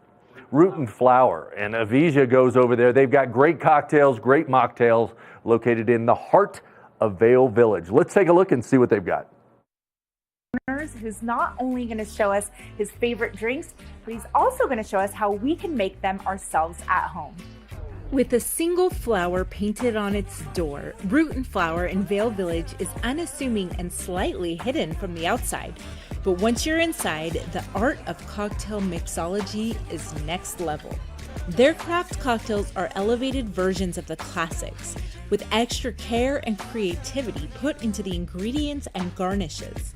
Root and Flower. And Avija goes over there. They've got great cocktails, great mocktails located in the heart of Vail Village. Let's take a look and see what they've got. Who's not only going to show us his favorite drinks, but he's also going to show us how we can make them ourselves at home. With a single flower painted on its door, Root and Flower in Vail Village is unassuming and slightly hidden from the outside. But once you're inside, the art of cocktail mixology is next level. Their craft cocktails are elevated versions of the classics, with extra care and creativity put into the ingredients and garnishes.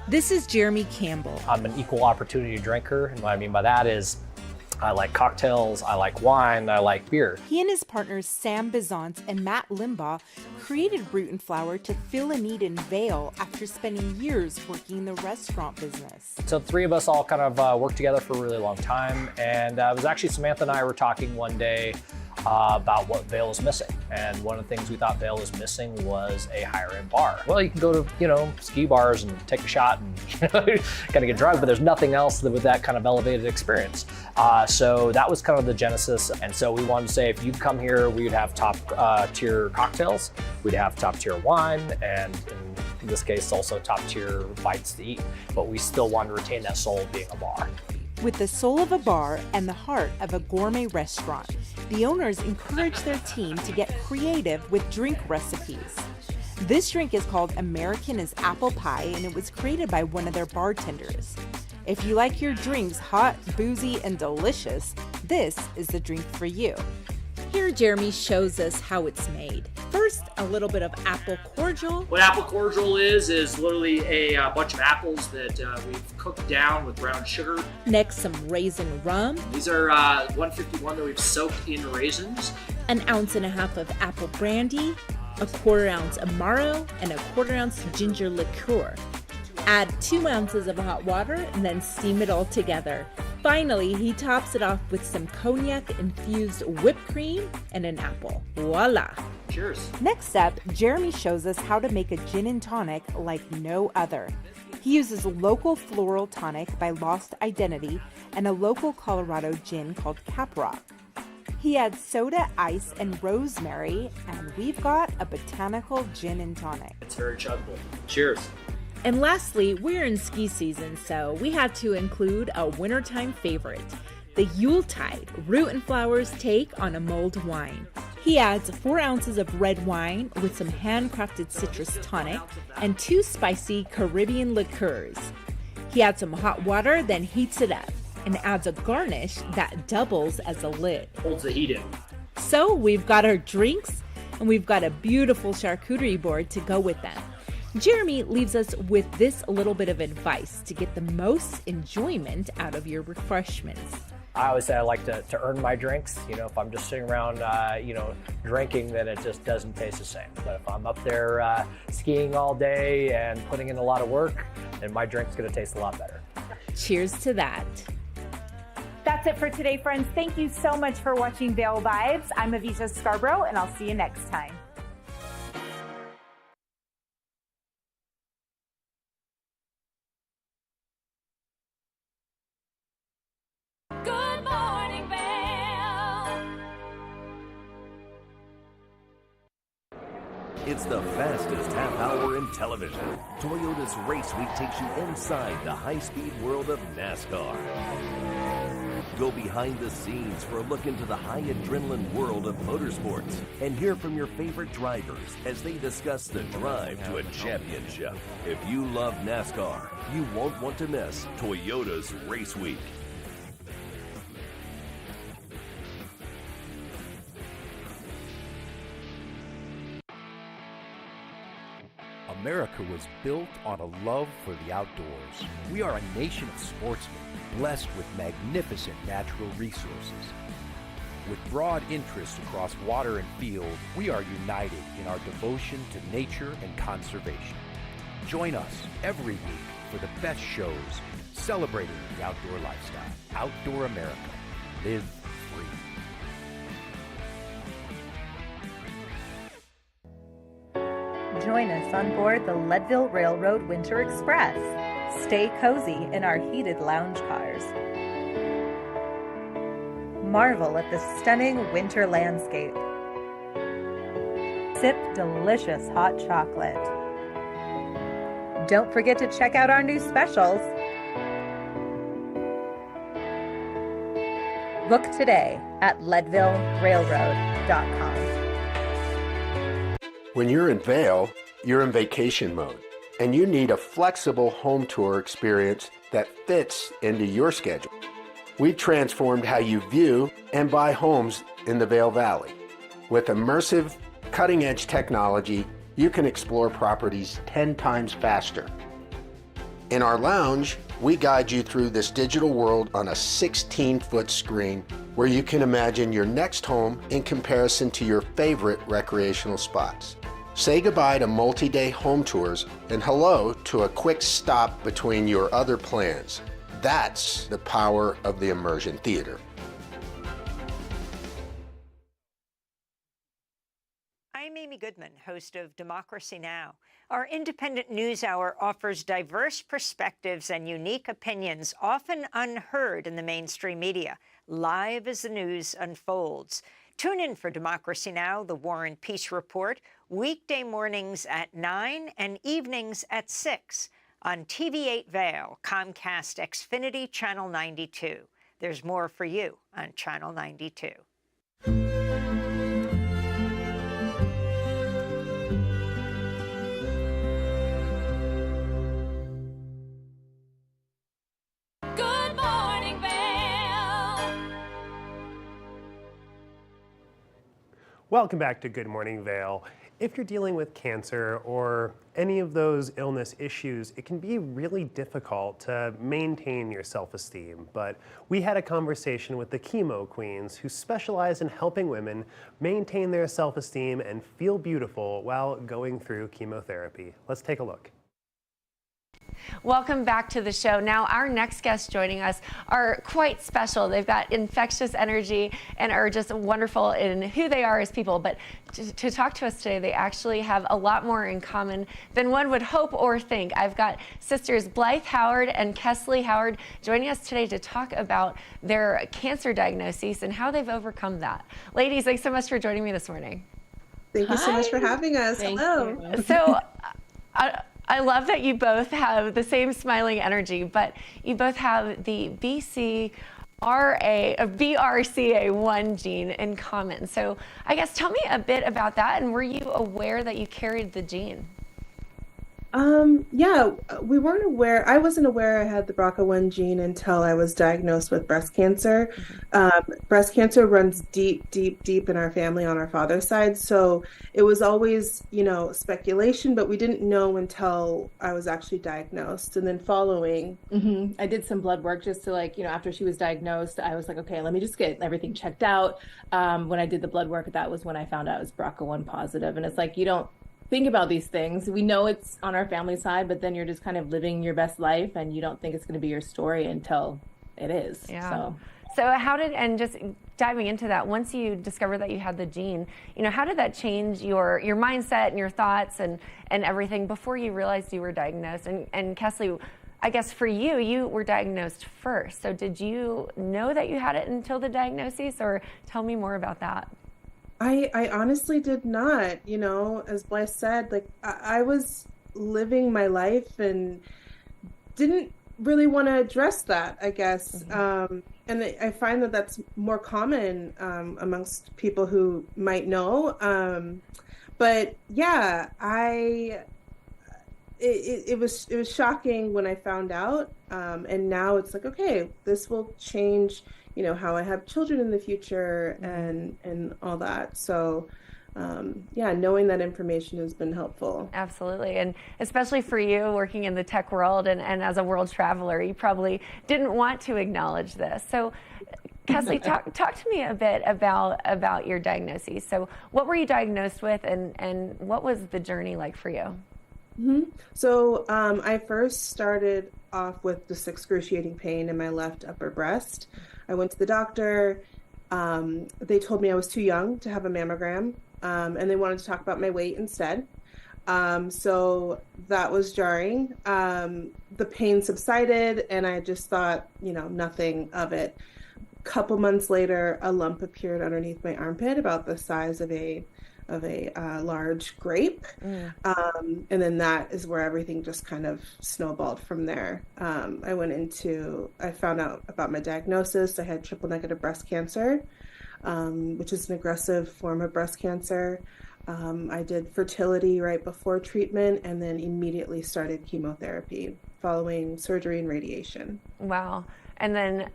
This is Jeremy Campbell. I'm an equal opportunity drinker, and what I mean by that is I like cocktails, I like wine, I like beer. He and his partners Sam Bizant and Matt Limbaugh created Root and Flower to fill a need in Vail after spending years working in the restaurant business. So the three of us all kind of worked together for a really long time, and it was actually Samantha and I were talking one day about what Vail was missing. And one of the things we thought Vail was missing was a higher end bar. Well, you can go to, ski bars and take a shot and kind of get drunk, but there's nothing else with that kind of elevated experience. So that was kind of the genesis. And so we wanted to say, if you'd come here, we'd have top tier cocktails, we'd have top tier wine, and in this case, also top tier bites to eat. But we still wanted to retain that soul of being a bar. With the soul of a bar and the heart of a gourmet restaurant, the owners encourage their team to get creative with drink recipes. This drink is called American is Apple Pie, and it was created by one of their bartenders. If you like your drinks hot, boozy, and delicious, this is the drink for you. Here Jeremy shows us how it's made. First, a little bit of apple cordial. What apple cordial is literally a bunch of apples that we've cooked down with brown sugar. Next, some raisin rum. These are 151 that we've soaked in raisins. An ounce and a half of apple brandy, a 1/4 ounce Amaro, and a 1/4 ounce ginger liqueur. Add 2 ounces of hot water and then steam it all together. Finally, he tops it off with some cognac-infused whipped cream and an apple. Voila! Cheers. Next up, Jeremy shows us how to make a gin and tonic like no other. He uses local floral tonic by Lost Identity and a local Colorado gin called Caprock. He adds soda, ice, and rosemary, and we've got a botanical gin and tonic. It's very chuggable. Cheers. And lastly, we're in ski season, so we had to include a wintertime favorite, the Yuletide, Root and Flower's take on a mulled wine. He adds 4 ounces of red wine with some handcrafted citrus tonic and 2 spicy Caribbean liqueurs. He adds some hot water, then heats it up and adds a garnish that doubles as a lid. Holds the heat in. So we've got our drinks and we've got a beautiful charcuterie board to go with them. Jeremy leaves us with this little bit of advice to get the most enjoyment out of your refreshments. I always say I like to earn my drinks. If I'm just sitting around, drinking, then it just doesn't taste the same. But if I'm up there skiing all day and putting in a lot of work, then my drink's gonna taste a lot better. Cheers to that. That's it for today, friends. Thank you so much for watching Vail Vibes. I'm Avisha Scarborough, and I'll see you next time. Good morning, Vail. It's the fastest half hour in television. Toyota's Race Week takes you inside the high-speed world of NASCAR. Go behind the scenes for a look into the high adrenaline world of motorsports and hear from your favorite drivers as they discuss the drive to a championship. If you love NASCAR, you won't want to miss Toyota's Race Week. America was built on a love for the outdoors. We are a nation of sportsmen, blessed with magnificent natural resources. With broad interests across water and field, we are united in our devotion to nature and conservation. Join us every week for the best shows celebrating the outdoor lifestyle. Outdoor America. Live free. Join us on board the Leadville Railroad Winter Express. Stay cozy in our heated lounge cars. Marvel at the stunning winter landscape. Sip delicious hot chocolate. Don't forget to check out our new specials. Book today at leadvillerailroad.com. When you're in Vail, you're in vacation mode, and you need a flexible home tour experience that fits into your schedule. We've transformed how you view and buy homes in the Vail Valley. With immersive, cutting-edge technology, you can explore properties 10 times faster. In our lounge, we guide you through this digital world on a 16-foot screen where you can imagine your next home in comparison to your favorite recreational spots. Say goodbye to multi-day home tours and hello to a quick stop between your other plans. That's the power of the Immersion Theater. I'm Amy Goodman, host of Democracy Now! Our independent news hour offers diverse perspectives and unique opinions, often unheard in the mainstream media, live as the news unfolds. Tune in for Democracy Now!, the War and Peace Report, weekday mornings at 9 and evenings at 6 on TV8 Vail, Comcast Xfinity Channel 92. There's more for you on Channel 92. Good morning, Vail. Welcome back to Good Morning Vail. If you're dealing with cancer or any of those illness issues, it can be really difficult to maintain your self-esteem. But we had a conversation with the Chemo Queens who specialize in helping women maintain their self-esteem and feel beautiful while going through chemotherapy. Let's take a look. Welcome back to the show. Now, our next guests joining us are quite special. They've got infectious energy and are just wonderful in who they are as people. But to talk to us today, they actually have a lot more in common than one would hope or think. I've got sisters Blythe Howard and Kesley Howard joining us today to talk about their cancer diagnoses and how they've overcome that. Ladies, thanks so much for joining me this morning. Thank you so much for having us. Hello. So, I love that you both have the same smiling energy, but you both have the BRCA1 gene in common. So I guess tell me a bit about that, and were you aware that you carried the gene? Yeah, we weren't aware. I wasn't aware I had the BRCA1 gene until I was diagnosed with breast cancer. Breast cancer runs deep, deep, deep in our family on our father's side. So it was always, speculation, but we didn't know until I was actually diagnosed. And then following, I did some blood work just to after she was diagnosed, I was like, okay, let me just get everything checked out. When I did the blood work, that was when I found out I was BRCA1 positive. And it's like, you don't think about these things. We know it's on our family side, but then you're just kind of living your best life and you don't think it's going to be your story until it is. Yeah. So how did, and just diving into that, once you discovered that you had the gene, how did that change your mindset and your thoughts and everything before you realized you were diagnosed? And Kesley, I guess for you, you were diagnosed first. So did you know that you had it until the diagnosis, or tell me more about that? I honestly did not, as Blythe said, I was living my life and didn't really want to address that, I guess. And I find that that's more common amongst people who might know. But yeah, it was shocking when I found out. And now it's like, okay, this will change how I have children in the future and all that. So, knowing that information has been helpful. Absolutely. And especially for you working in the tech world and as a world traveler, you probably didn't want to acknowledge this. So, Kesley, talk to me a bit about your diagnosis. So what were you diagnosed with and what was the journey like for you? So I first started off with this excruciating pain in my left upper breast. I went to the doctor. They told me I was too young to have a mammogram, and they wanted to talk about my weight instead. So that was jarring. The pain subsided, and I just thought, nothing of it. A couple months later, a lump appeared underneath my armpit, about the size of a large grape. And then that is where everything just kind of snowballed from there. I found out about my diagnosis. I had triple negative breast cancer, which is an aggressive form of breast cancer. I did fertility right before treatment and then immediately started chemotherapy following surgery and radiation. Wow. And then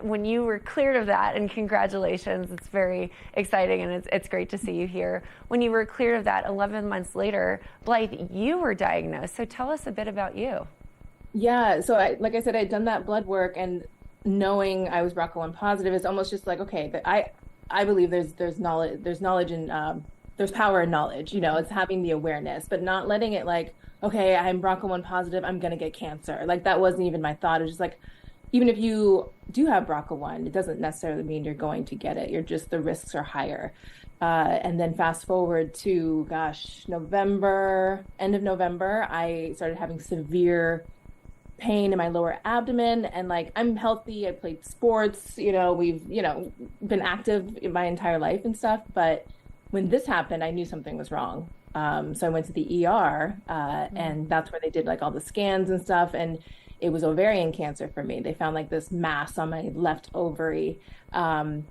when you were cleared of that, and congratulations, it's very exciting and it's great to see you here. When you were cleared of that 11 months later, Blythe, you were diagnosed. So tell us a bit about you. Yeah, so like I said, I'd done that blood work, and knowing I was BRCA1 positive is almost just like, okay, but I believe there's knowledge and there's power in knowledge. It's having the awareness, but not letting it like, okay, I'm BRCA1 positive, I'm gonna get cancer. Like that wasn't even my thought. It was just like, even if you do have BRCA1, it doesn't necessarily mean you're going to get it. The risks are higher. And then fast forward to, November, end of November, I started having severe pain in my lower abdomen, and like I'm healthy. I played sports, we've, been active in my entire life and stuff. But when this happened, I knew something was wrong. So I went to the ER, and that's where they did like all the scans and stuff. And it was ovarian cancer for me. They found like this mass on my left ovary. And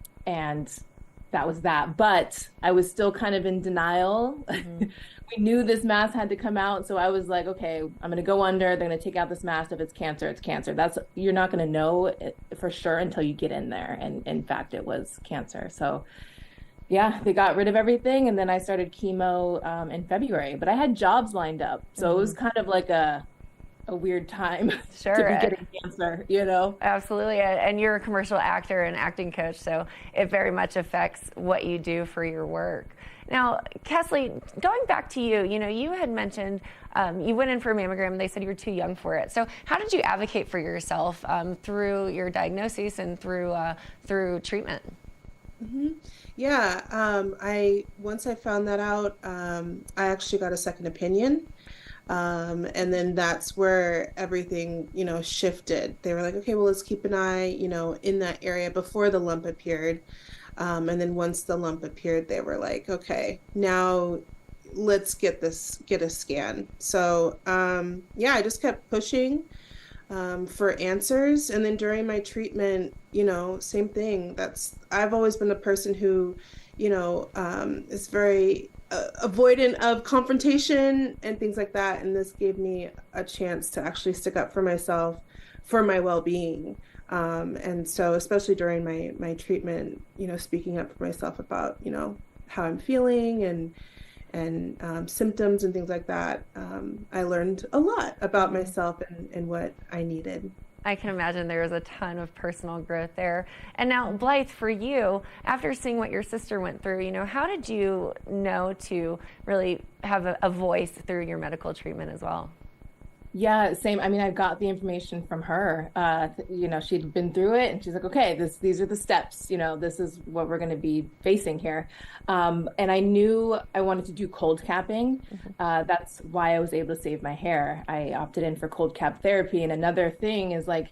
that was that. But I was still kind of in denial. We knew this mass had to come out. So I was like, okay, I'm going to go under. They're going to take out this mass. If it's cancer, it's cancer. You're not going to know it for sure until you get in there. And in fact, it was cancer. So yeah, they got rid of everything. And then I started chemo in February. But I had jobs lined up. So it was kind of like a weird time Sure. to be getting cancer, Absolutely. And you're a commercial actor and acting coach, so it very much affects what you do for your work. Now, Kesley, going back to you, you had mentioned you went in for a mammogram and they said you were too young for it. So how did you advocate for yourself through your diagnosis and through treatment? Yeah, once I found that out, I actually got a second opinion. And then that's where everything, shifted. They were like, okay, well, let's keep an eye, in that area before the lump appeared. And then once the lump appeared, they were like, okay, now let's get a scan. So, I just kept pushing, for answers. And then during my treatment, same thing. I've always been a person who, is very avoidant of confrontation and things like that. And this gave me a chance to actually stick up for myself, for my well-being. And so especially during my treatment, speaking up for myself about, how I'm feeling and symptoms and things like that, I learned a lot about myself and what I needed. I can imagine there was a ton of personal growth there. And now, Blythe, for you, after seeing what your sister went through, how did you know to really have a voice through your medical treatment as well? Yeah, same. I mean, I got the information from her. She'd been through it, and she's like, okay, these are the steps. This is what we're going to be facing here. And I knew I wanted to do cold capping. That's why I was able to save my hair. I opted in for cold cap therapy. And another thing is like,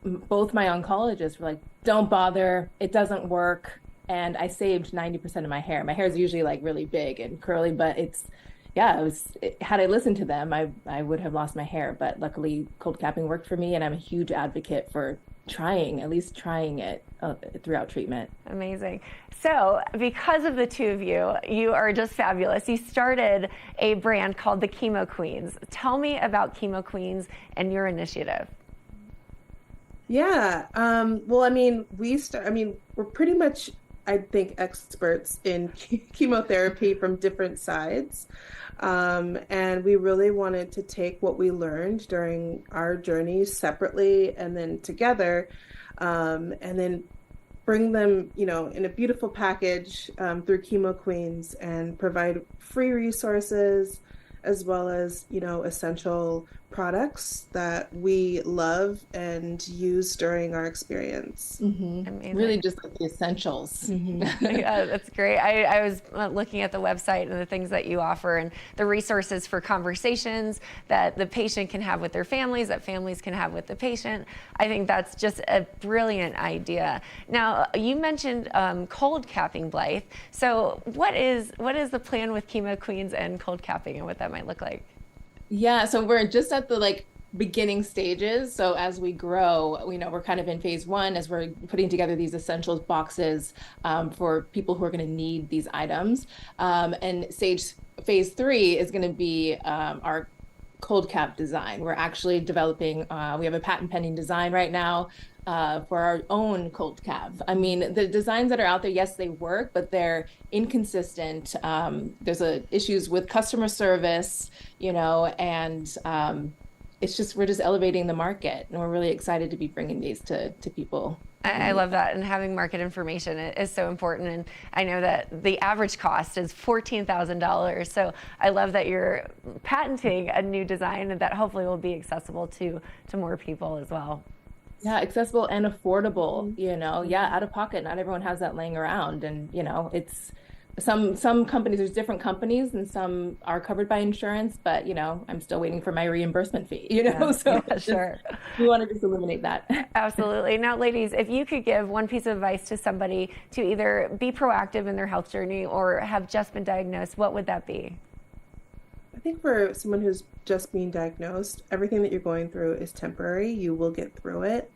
both my oncologists were like, don't bother, it doesn't work. And I saved 90% of my hair. My hair is usually like really big and curly, but had I listened to them, I would have lost my hair. But luckily, cold capping worked for me, and I'm a huge advocate for at least trying it throughout treatment. Amazing. So because of the two of you, you are just fabulous. You started a brand called the Chemo Queens. Tell me about Chemo Queens and your initiative. Yeah. Well, I mean, we're pretty much, I think, experts in chemotherapy from different sides. And we really wanted to take what we learned during our journeys separately and then together, and then bring them, in a beautiful package through Chemo Queens, and provide free resources as well as, essential products that we love and use during our experience. Amazing. Really just like the essentials. Yeah, that's great. I was looking at the website and the things that you offer and the resources for conversations that the patient can have with their families, that families can have with the patient. I think that's just a brilliant idea. Now, you mentioned cold capping, Blythe. So what is the plan with Chemo Queens and cold capping and what that might look like? Yeah, so we're just at the beginning stages. So as we grow, we're kind of in phase one as we're putting together these essentials boxes for people who are going to need these items. And phase three is going to be our cold cap design. We're actually developing, we have a patent pending design right now for our own cold cap. I mean, the designs that are out there, yes, they work, but they're inconsistent. There's issues with customer service, and it's just, we're just elevating the market, and we're really excited to be bringing these to people. I love that, and having market information is so important. And I know that the average cost is $14,000. So I love that you're patenting a new design that hopefully will be accessible to more people as well. Yeah, accessible and affordable, you know, out of pocket. Not everyone has that laying around. And, you know, it's some companies, there's different companies, and some are covered by insurance, but, you know, I'm still waiting for my reimbursement fee, you know, Sure. We want to just eliminate that. Absolutely. Now, ladies, if you could give one piece of advice to somebody to either be proactive in their health journey or have just been diagnosed, what would that be? I think for someone who's just being diagnosed, everything that you're going through is temporary. You will get through it.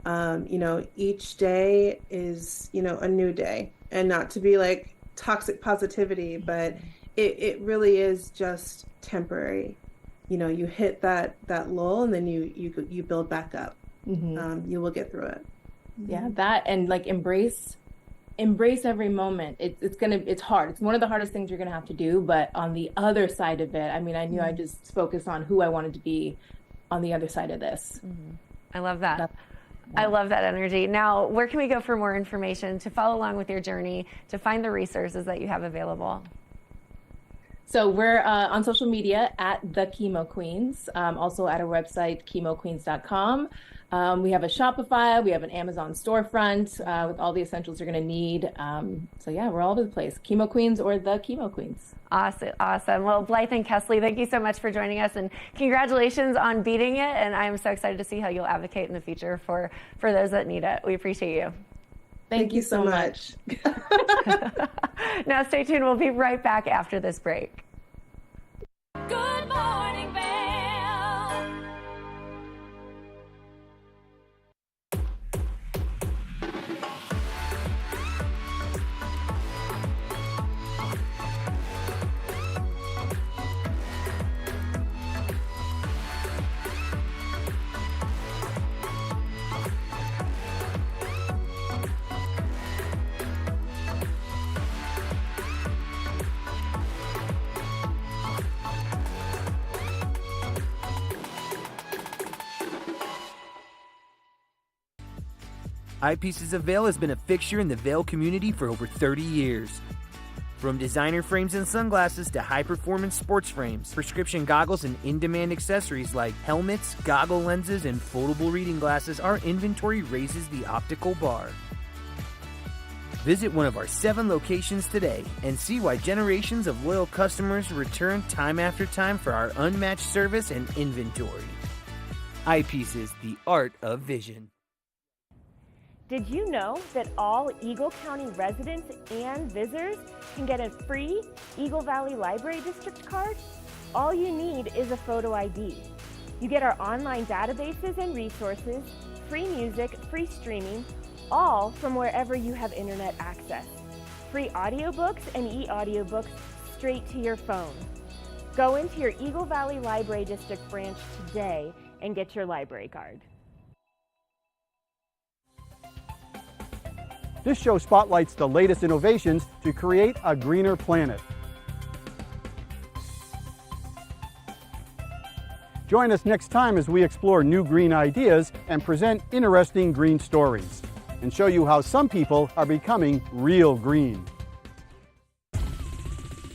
You know, each day is, you know, a new day, and not to be like toxic positivity, but it really is just temporary. You know, you hit that lull, and then you build back up. You will get through it. Yeah, that, and like embrace every moment. It's hard. It's one of the hardest things you're gonna have to do, but on the other side of it, I mean, I knew I just focused on who I wanted to be on the other side of this. I love that. I love that energy. Now, where can we go for more information, to follow along with your journey, to find the resources that you have available? So we're on social media at The Chemo Queens, also at our website, chemoqueens.com. We have a Shopify, we have an Amazon storefront with all the essentials you're going to need. So yeah, we're all over the place. Chemo Queens or The Chemo Queens. Awesome. Well, Blythe and Kesley, thank you so much for joining us, and congratulations on beating it. And I'm so excited to see how you'll advocate in the future for those that need it. We appreciate you. Thank you so much. Now stay tuned. We'll be right back after this break. Good morning, Vail. Eyepieces of Vail has been a fixture in the Vail community for over 30 years. From designer frames and sunglasses to high-performance sports frames, prescription goggles, and in-demand accessories like helmets, goggle lenses, and foldable reading glasses, our inventory raises the optical bar. Visit one of our 7 locations today and see why generations of loyal customers return time after time for our unmatched service and inventory. Eyepieces, the art of vision. Did you know that all Eagle County residents and visitors can get a free Eagle Valley Library District card? All you need is a photo ID. You get our online databases and resources, free music, free streaming, all from wherever you have internet access. Free audiobooks and e-audiobooks straight to your phone. Go into your Eagle Valley Library District branch today and get your library card. This show spotlights the latest innovations to create a greener planet. Join us next time as we explore new green ideas and present interesting green stories, and show you how some people are becoming real green.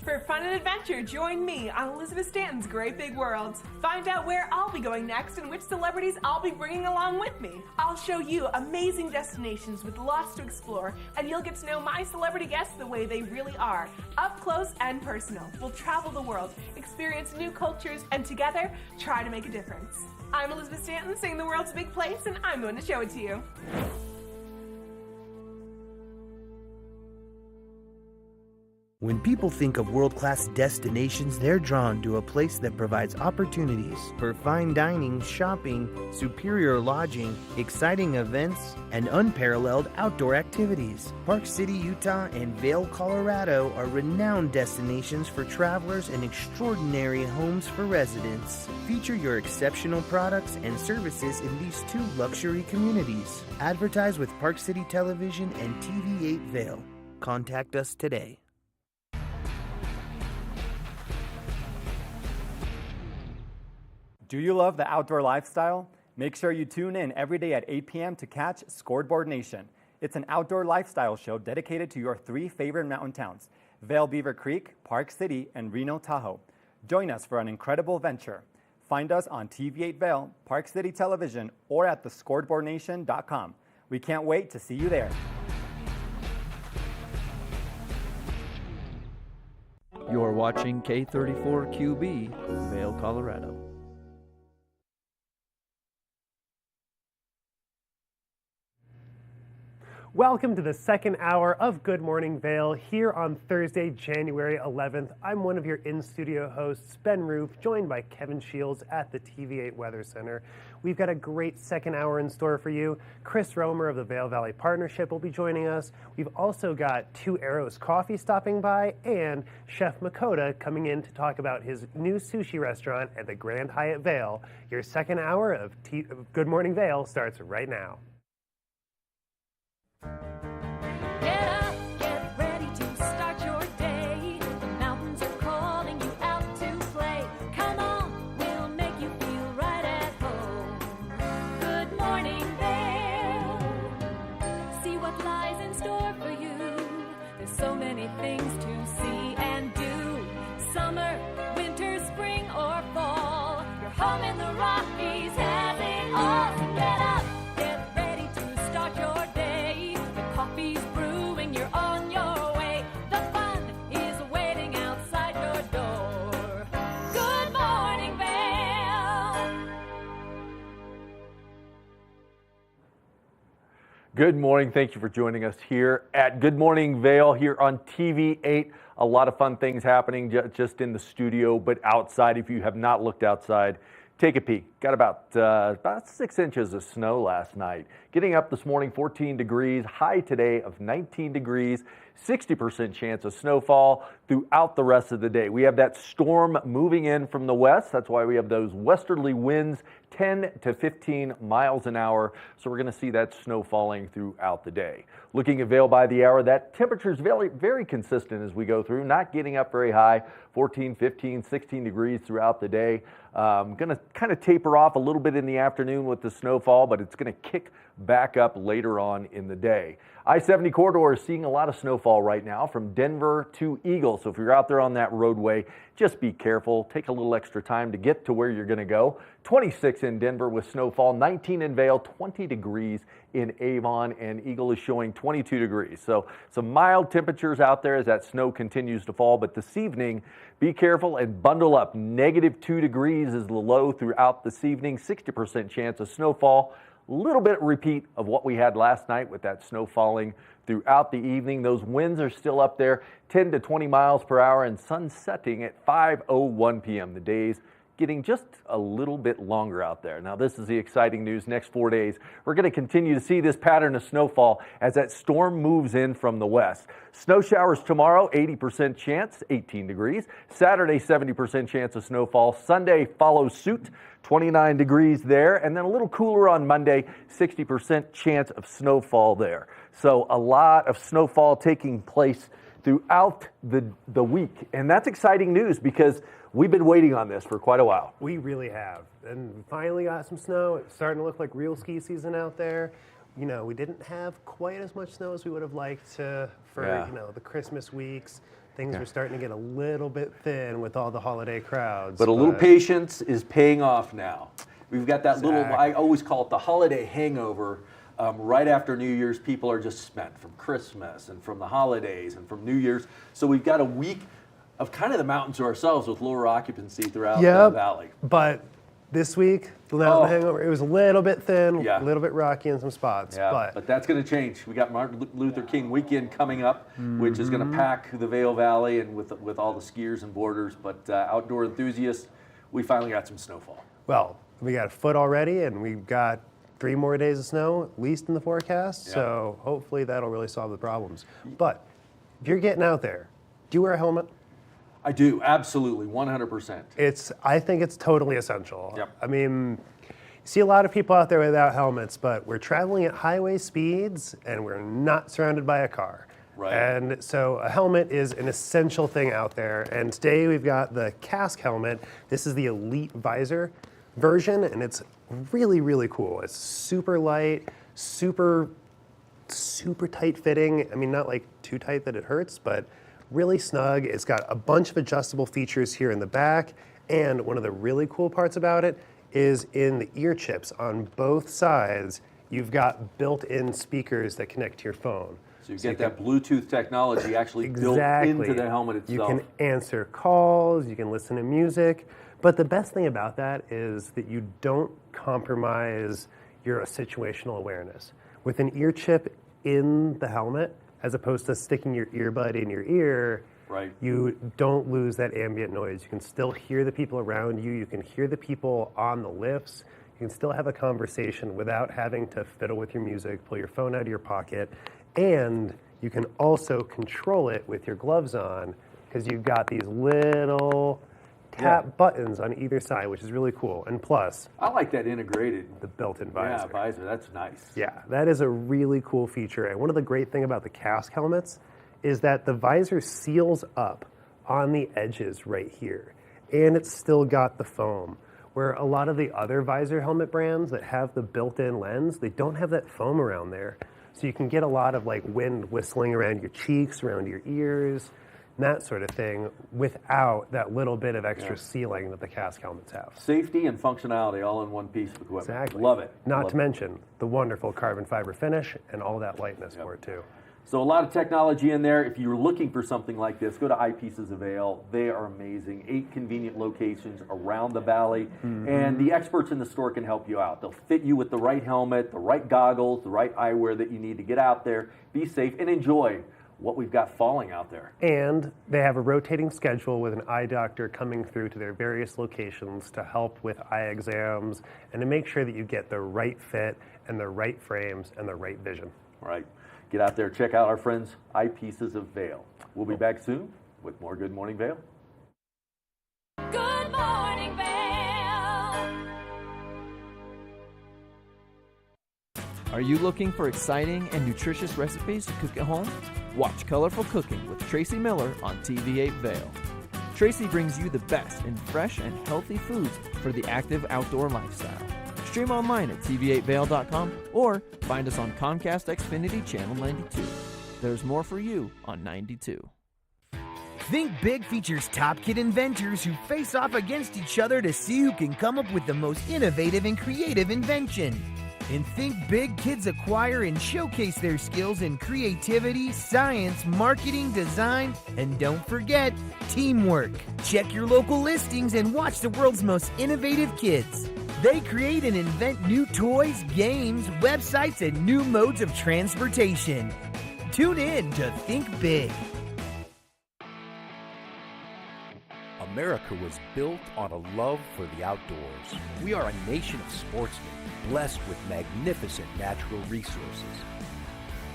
For fun and adventure, join me on Elizabeth Stanton's Great Big World. Find out where I'll be going next and which celebrities I'll be bringing along with me. I'll show you amazing destinations with lots to explore, and you'll get to know my celebrity guests the way they really are, up close and personal. We'll travel the world, experience new cultures, and together, try to make a difference. I'm Elizabeth Stanton, saying the world's a big place, and I'm going to show it to you. When people think of world-class destinations, they're drawn to a place that provides opportunities for fine dining, shopping, superior lodging, exciting events, and unparalleled outdoor activities. Park City, Utah, and Vail, Colorado are renowned destinations for travelers and extraordinary homes for residents. Feature your exceptional products and services in these 2 luxury communities. Advertise with Park City Television and TV8 Vail. Contact us today. Do you love the outdoor lifestyle? Make sure you tune in every day at 8 p.m. to catch Scoreboard Nation. It's an outdoor lifestyle show dedicated to your 3 favorite mountain towns, Vail, Beaver Creek, Park City, and Reno, Tahoe. Join us for an incredible venture. Find us on TV8 Vail, Park City Television, or at thescoreboardnation.com. We can't wait to see you there. You're watching K34QB, Vail, Colorado. Welcome to the second hour of Good Morning Vail here on Thursday, January 11th. I'm one of your in-studio hosts, Ben Roof, joined by Kevin Shields at the TV8 Weather Center. We've got a great second hour in store for you. Chris Romer of the Vail Valley Partnership will be joining us. We've also got Two Arrows Coffee stopping by and Chef Makota coming in to talk about his new sushi restaurant at the Grand Hyatt Vail. Your second hour of Good Morning Vail starts right now. Get up, get ready to start your day. The mountains are calling you out to play. Come on, we'll make you feel right at home. Good morning, Vail. See what lies in store for you. There's so many things to see and do. Summer, winter, spring, or fall. Your home in the Rockies has it all. So get up, get ready to start your day. Coffee's brewing, you're on your way. The fun is waiting outside your door. Good morning, Vail. Good morning. Thank you for joining us here at Good Morning Vail here on TV8. A lot of fun things happening just in the studio, but outside. If you have not looked outside, take a peek. Got about 6 inches of snow last night. Getting up this morning, 14 degrees. High today of 19 degrees. 60% chance of snowfall throughout the rest of the day. We have that storm moving in from the west. That's why we have those westerly winds, 10 to 15 miles an hour. So we're going to see that snow falling throughout the day. Looking at Vail by the hour, that temperature is very, very consistent as we go through, not getting up very high, 14, 15, 16 degrees throughout the day. Going to kind of taper off a little bit in the afternoon with the snowfall, but it's going to kick back up later on in the day. I-70 corridor is seeing a lot of snowfall right now from Denver to Eagle. So if you're out there on that roadway, just be careful. Take a little extra time to get to where you're going to go. 26 in Denver with snowfall, 19 in Vail, 20 degrees in Avon, and Eagle is showing 22 degrees. So some mild temperatures out there as that snow continues to fall. But this evening, be careful and bundle up. -2 degrees is the low throughout this evening, 60% chance of snowfall. Little bit repeat of what we had last night with that snow falling throughout the evening. Those winds are still up there, 10 to 20 miles per hour, and sun setting at 5:01 p.m. The days getting just a little bit longer out there. Now, this is the exciting news. Next 4 days, we're going to continue to see this pattern of snowfall as that storm moves in from the west. Snow showers tomorrow, 80% chance, 18 degrees. Saturday, 70% chance of snowfall. Sunday follows suit, 29 degrees there. And then a little cooler on Monday, 60% chance of snowfall there. So a lot of snowfall taking place throughout the week. And that's exciting news because we've been waiting on this for quite a while. We really have. And we finally got some snow. It's starting to look like real ski season out there. You know, we didn't have quite as much snow as we would have liked for, the Christmas weeks. Things were starting to get a little bit thin with all the holiday crowds. But a little patience is paying off now. We've got that little, I always call it the holiday hangover. Right after New Year's, people are just spent from Christmas and from the holidays and from New Year's. So we've got a week of kind of the mountain to ourselves with lower occupancy throughout the valley. But this week, the hangover, it was a little bit thin, a little bit rocky in some spots. Yeah, but that's going to change. We got Martin Luther King weekend coming up, which is going to pack the Vail Valley and with all the skiers and boarders. But outdoor enthusiasts, we finally got some snowfall. Well, we got a foot already, and we've got 3 more days of snow, at least in the forecast. Yeah. So hopefully that'll really solve the problems. But if you're getting out there, do you wear a helmet? I do, absolutely, 100%. I think it's totally essential. Yep. I mean, you see a lot of people out there without helmets, but we're traveling at highway speeds and we're not surrounded by a car. Right. And so a helmet is an essential thing out there. And today we've got the Kask helmet. This is the Elite Visor. version, and it's really, really cool. It's super light, super tight fitting. I mean, not like too tight that it hurts, but really snug. It's got a bunch of adjustable features here in the back, and one of the really cool parts about it is in the ear chips on both sides, you've got built-in speakers that connect to your phone. So you get that Bluetooth technology actually built into the helmet itself. You can answer calls, you can listen to music, but the best thing about that is that you don't compromise your situational awareness. With an ear chip in the helmet, as opposed to sticking your earbud in your ear, right, you don't lose that ambient noise. You can still hear the people around you. You can hear the people on the lifts. You can still have a conversation without having to fiddle with your music, pull your phone out of your pocket. And you can also control it with your gloves on because you've got these little tap buttons on either side, which is really cool. And plus, I like that integrated. The built-in visor. Yeah, visor, that's nice. Yeah, that is a really cool feature. And one of the great things about the CASC helmets is that the visor seals up on the edges right here. And it's still got the foam. Where a lot of the other visor helmet brands that have the built-in lens, they don't have that foam around there. So you can get a lot of like wind whistling around your cheeks, around your ears, and that sort of thing without that little bit of extra sealing that the CASC helmets have. Safety and functionality all in one piece of equipment. Exactly. Love it. Not to mention the wonderful carbon fiber finish and all that lightness for it too. So a lot of technology in there. If you're looking for something like this, go to Eyepieces of Vail. They are amazing. 8 convenient locations around the valley. And the experts in the store can help you out. They'll fit you with the right helmet, the right goggles, the right eyewear that you need to get out there, be safe, and enjoy what we've got falling out there. And they have a rotating schedule with an eye doctor coming through to their various locations to help with eye exams and to make sure that you get the right fit and the right frames and the right vision. Right. Get out there, check out our friends, Eyepieces of Vail. We'll be back soon with more Good Morning Vail. Good morning, Vail. Are you looking for exciting and nutritious recipes to cook at home? Watch Colorful Cooking with Tracy Miller on TV8 Vail. Tracy brings you the best in fresh and healthy foods for the active outdoor lifestyle. Stream online at tv8vail.com or find us on Comcast Xfinity Channel 92. There's more for you on 92. Think Big features top kid inventors who face off against each other to see who can come up with the most innovative and creative invention. In Think Big, kids acquire and showcase their skills in creativity, science, marketing, design, and don't forget, teamwork. Check your local listings and watch the world's most innovative kids. They create and invent new toys, games, websites, and new modes of transportation. Tune in to Think Big. America was built on a love for the outdoors. We are a nation of sportsmen, blessed with magnificent natural resources.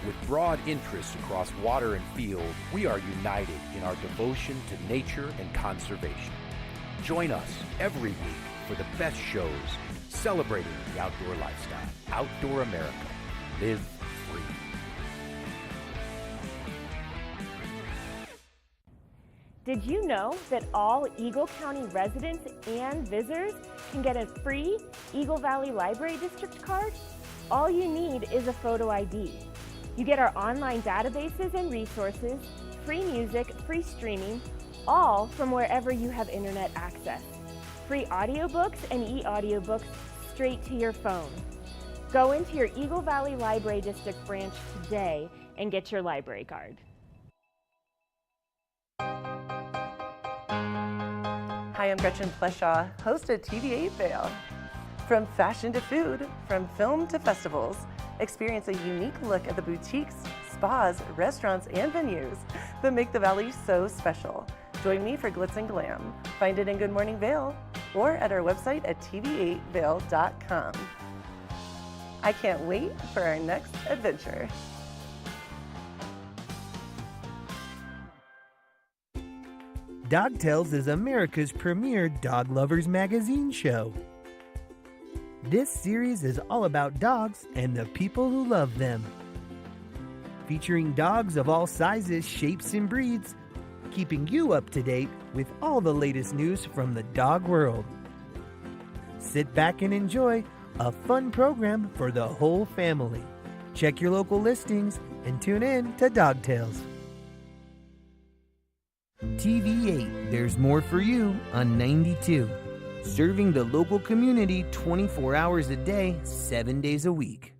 With broad interests across water and field, we are united in our devotion to nature and conservation. Join us every week for the best shows celebrating the outdoor lifestyle. Outdoor America. Live free. Did you know that all Eagle County residents and visitors can get a free Eagle Valley Library District card? All you need is a photo ID. You get our online databases and resources, free music, free streaming, all from wherever you have internet access. Free audiobooks and e-audiobooks straight to your phone. Go into your Eagle Valley Library District branch today and get your library card. Hi, I'm Gretchen Pleshaw, host of TV8 Vail. From fashion to food, from film to festivals, experience a unique look at the boutiques, spas, restaurants, and venues that make the Valley so special. Join me for Glitz and Glam. Find it in Good Morning Vail or at our website at tv8vail.com. I can't wait for our next adventure. Dog Tales is America's premier dog lovers magazine show. This series is all about dogs and the people who love them. Featuring dogs of all sizes, shapes, and breeds, keeping you up to date with all the latest news from the dog world. Sit back and enjoy a fun program for the whole family. Check your local listings and tune in to Dog Tales. TV8, there's more for you on 92. Serving the local community 24 hours a day, 7 days a week.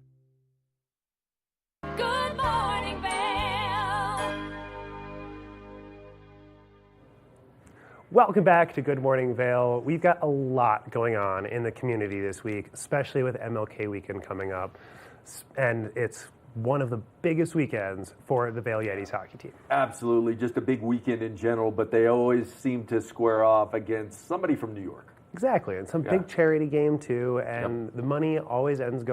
Good morning, Vail. Welcome back to Good Morning Vail. We've got a lot going on in the community this week, especially with MLK weekend coming up. And it's one of the biggest weekends for the Vail Yetis hockey team. Absolutely, just a big weekend in general, but they always seem to square off against somebody from New York. Exactly, and some big charity game too, and the money always ends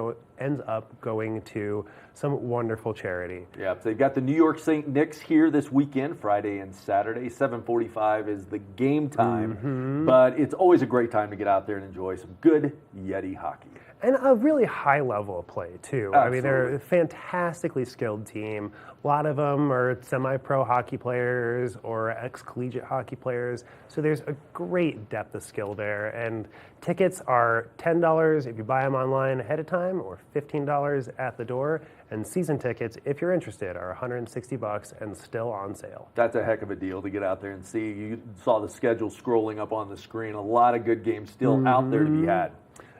up going to some wonderful charity. Yeah, so they've got the New York St. Nick's here this weekend, Friday and Saturday. 7:45 is the game time, but it's always a great time to get out there and enjoy some good Yeti hockey. And a really high level of play, too. Absolutely. I mean, they're a fantastically skilled team. A lot of them are semi-pro hockey players or ex-collegiate hockey players. So there's a great depth of skill there. And tickets are $10 if you buy them online ahead of time, or $15 at the door. And season tickets, if you're interested, are $160 and still on sale. That's a heck of a deal to get out there and see. You saw the schedule scrolling up on the screen. A lot of good games still out there to be had.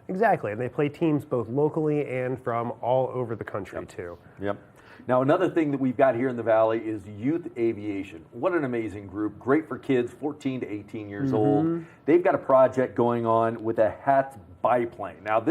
Exactly, and they play teams both locally and from all over the country, too. Yep. Now, another thing that we've got here in the Valley is youth aviation. What an amazing group. Great for kids 14 to 18 years old. They've got a project going on with a HATS biplane. Now,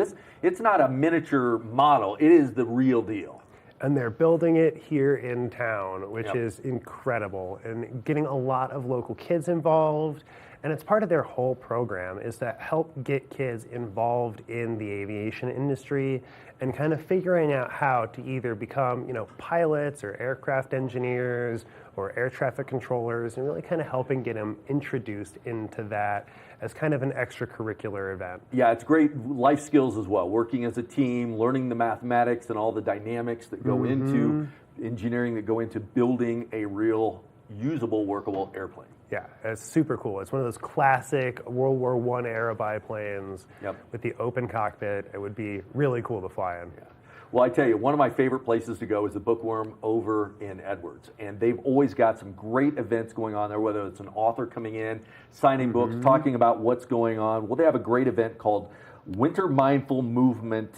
it's not a miniature model. It is the real deal. And they're building it here in town, which is incredible, and getting a lot of local kids involved. And it's part of their whole program is to help get kids involved in the aviation industry and kind of figuring out how to either become, pilots or aircraft engineers or air traffic controllers, and really kind of helping get them introduced into that as kind of an extracurricular event. Yeah, it's great life skills as well, working as a team, learning the mathematics and all the dynamics that go into engineering, that go into building a real usable, workable airplane. Yeah, it's super cool. It's one of those classic World War I era biplanes with the open cockpit. It would be really cool to fly in. Yeah. Well, I tell you, one of my favorite places to go is the Bookworm over in Edwards. And they've always got some great events going on there, whether it's an author coming in, signing books, talking about what's going on. Well, they have a great event called Winter Mindful Movement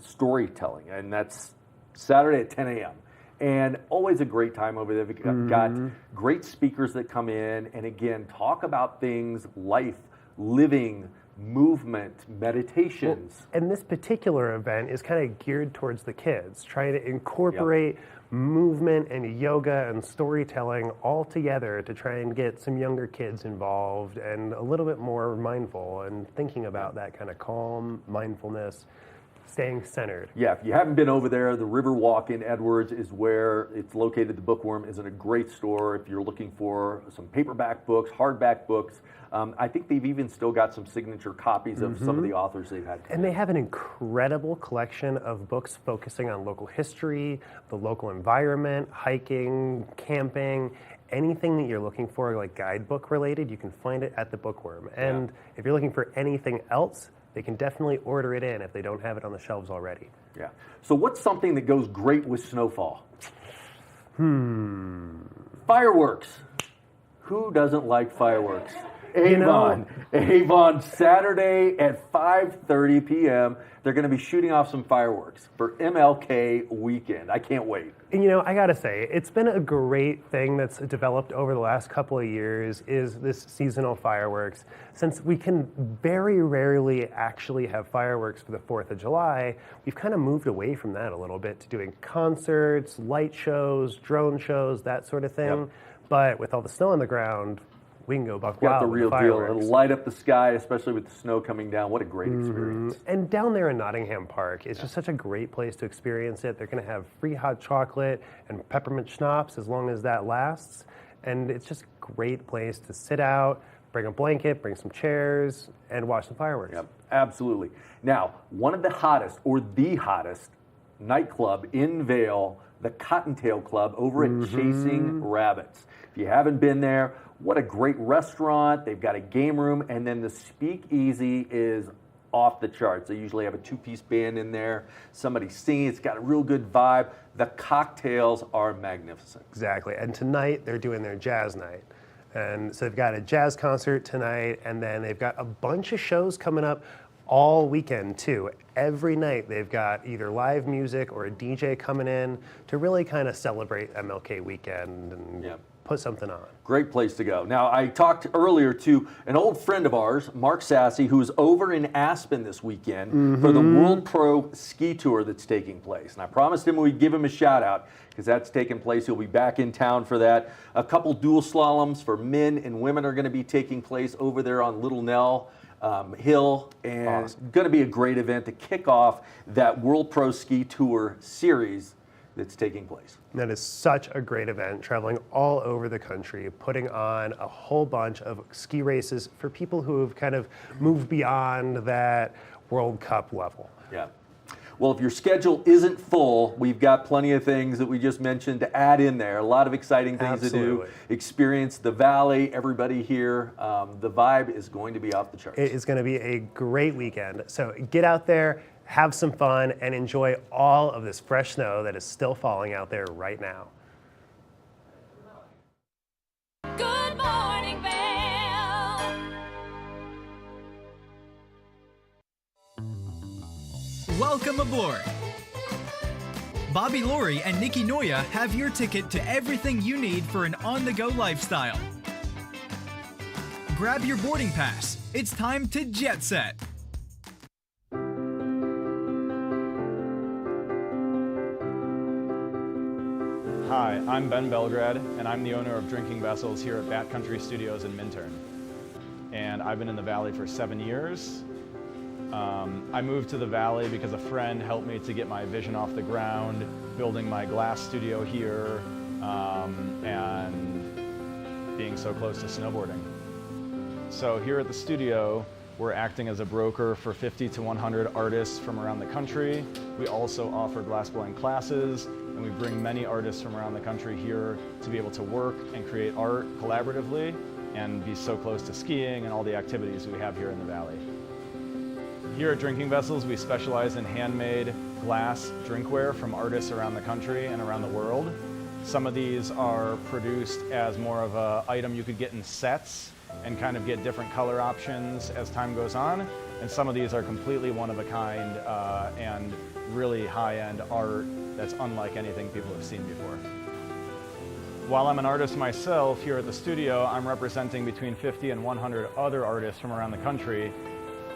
Storytelling, and that's Saturday at 10 a.m. And always a great time over there. We've got great speakers that come in and, again, talk about things, life, living, movement, meditations. Well, and this particular event is kind of geared towards the kids, trying to incorporate movement and yoga and storytelling all together to try and get some younger kids involved and a little bit more mindful and thinking about that kind of calm mindfulness, staying centered. Yeah, if you haven't been over there, the Riverwalk in Edwards is where it's located. The Bookworm is in a great store if you're looking for some paperback books, hardback books. I think they've even still got some signature copies of some of the authors they've had. And they have an incredible collection of books focusing on local history, the local environment, hiking, camping, anything that you're looking for, like guidebook related, you can find it at the Bookworm. And if you're looking for anything else, they can definitely order it in if they don't have it on the shelves already. Yeah. So what's something that goes great with snowfall? Fireworks. Who doesn't like fireworks? Avon, Saturday at 5:30 p.m. They're going to be shooting off some fireworks for MLK weekend. I can't wait. And I got to say, it's been a great thing that's developed over the last couple of years is this seasonal fireworks. Since we can very rarely actually have fireworks for the 4th of July, we've kind of moved away from that a little bit to doing concerts, light shows, drone shows, that sort of thing. But with all the snow on the ground, we can go buck wild. Got the real deal. It'll light up the sky, especially with the snow coming down. What a great experience. And down there in Nottingham Park, it's just such a great place to experience it. They're going to have free hot chocolate and peppermint schnapps as long as that lasts. And it's just a great place to sit out, bring a blanket, bring some chairs, and watch some fireworks. Yep, absolutely. Now, one of the hottest, or the hottest, nightclub in Vail, the Cottontail Club over at Chasing Rabbits. If you haven't been there, what a great restaurant. They've got a game room, and then the speakeasy is off the charts. They usually have a two-piece band in there, somebody singing. It's got a real good vibe. The cocktails are magnificent. Exactly. And tonight they're doing their jazz night. And so they've got a jazz concert tonight, and then they've got a bunch of shows coming up all weekend too. Every night they've got either live music or a DJ coming in to really kind of celebrate MLK weekend and put something on. Great place to go. Now, I talked earlier to an old friend of ours, Mark Sassy, who's over in Aspen this weekend for the World Pro Ski Tour that's taking place. And I promised him we'd give him a shout out because that's taking place. He'll be back in town for that. A couple dual slaloms for men and women are going to be taking place over there on Little Nell Hill, and it's going to be a great event to kick off that World Pro Ski Tour series that's taking place. That is such a great event, traveling all over the country, putting on a whole bunch of ski races for people who have kind of moved beyond that World Cup level. Yeah. Well, if your schedule isn't full, we've got plenty of things that we just mentioned to add in there. A lot of exciting things to do. Experience the Valley, everybody here. The vibe is going to be off the charts. It is going to be a great weekend. So get out there, have some fun, and enjoy all of this fresh snow that is still falling out there right now. Good morning, Vail. Welcome aboard. Bobby Laurie and Nikki Noya have your ticket to everything you need for an on-the-go lifestyle. Grab your boarding pass. It's time to jet set. Hi, I'm Ben Belgrad, and I'm the owner of Drinking Vessels here at Bat Country Studios in Minturn. And I've been in the Valley for 7 years. I moved to the Valley because a friend helped me to get my vision off the ground, building my glass studio here, and being so close to snowboarding. So here at the studio, we're acting as a broker for 50 to 100 artists from around the country. We also offer glassblowing classes, and we bring many artists from around the country here to be able to work and create art collaboratively and be so close to skiing and all the activities we have here in the Valley. Here at Drinking Vessels, we specialize in handmade glass drinkware from artists around the country and around the world. Some of these are produced as more of an item you could get in sets and kind of get different color options as time goes on. And some of these are completely one of a kind and really high-end art that's unlike anything people have seen before. While I'm an artist myself here at the studio, I'm representing between 50 and 100 other artists from around the country.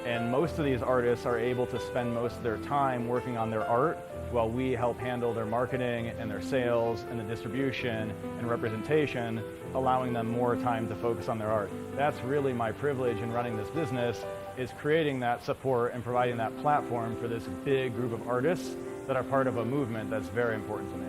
And most of these artists are able to spend most of their time working on their art while we help handle their marketing and their sales and the distribution and representation, allowing them more time to focus on their art. That's really my privilege in running this business, is creating that support and providing that platform for this big group of artists that are part of a movement that's very important to me.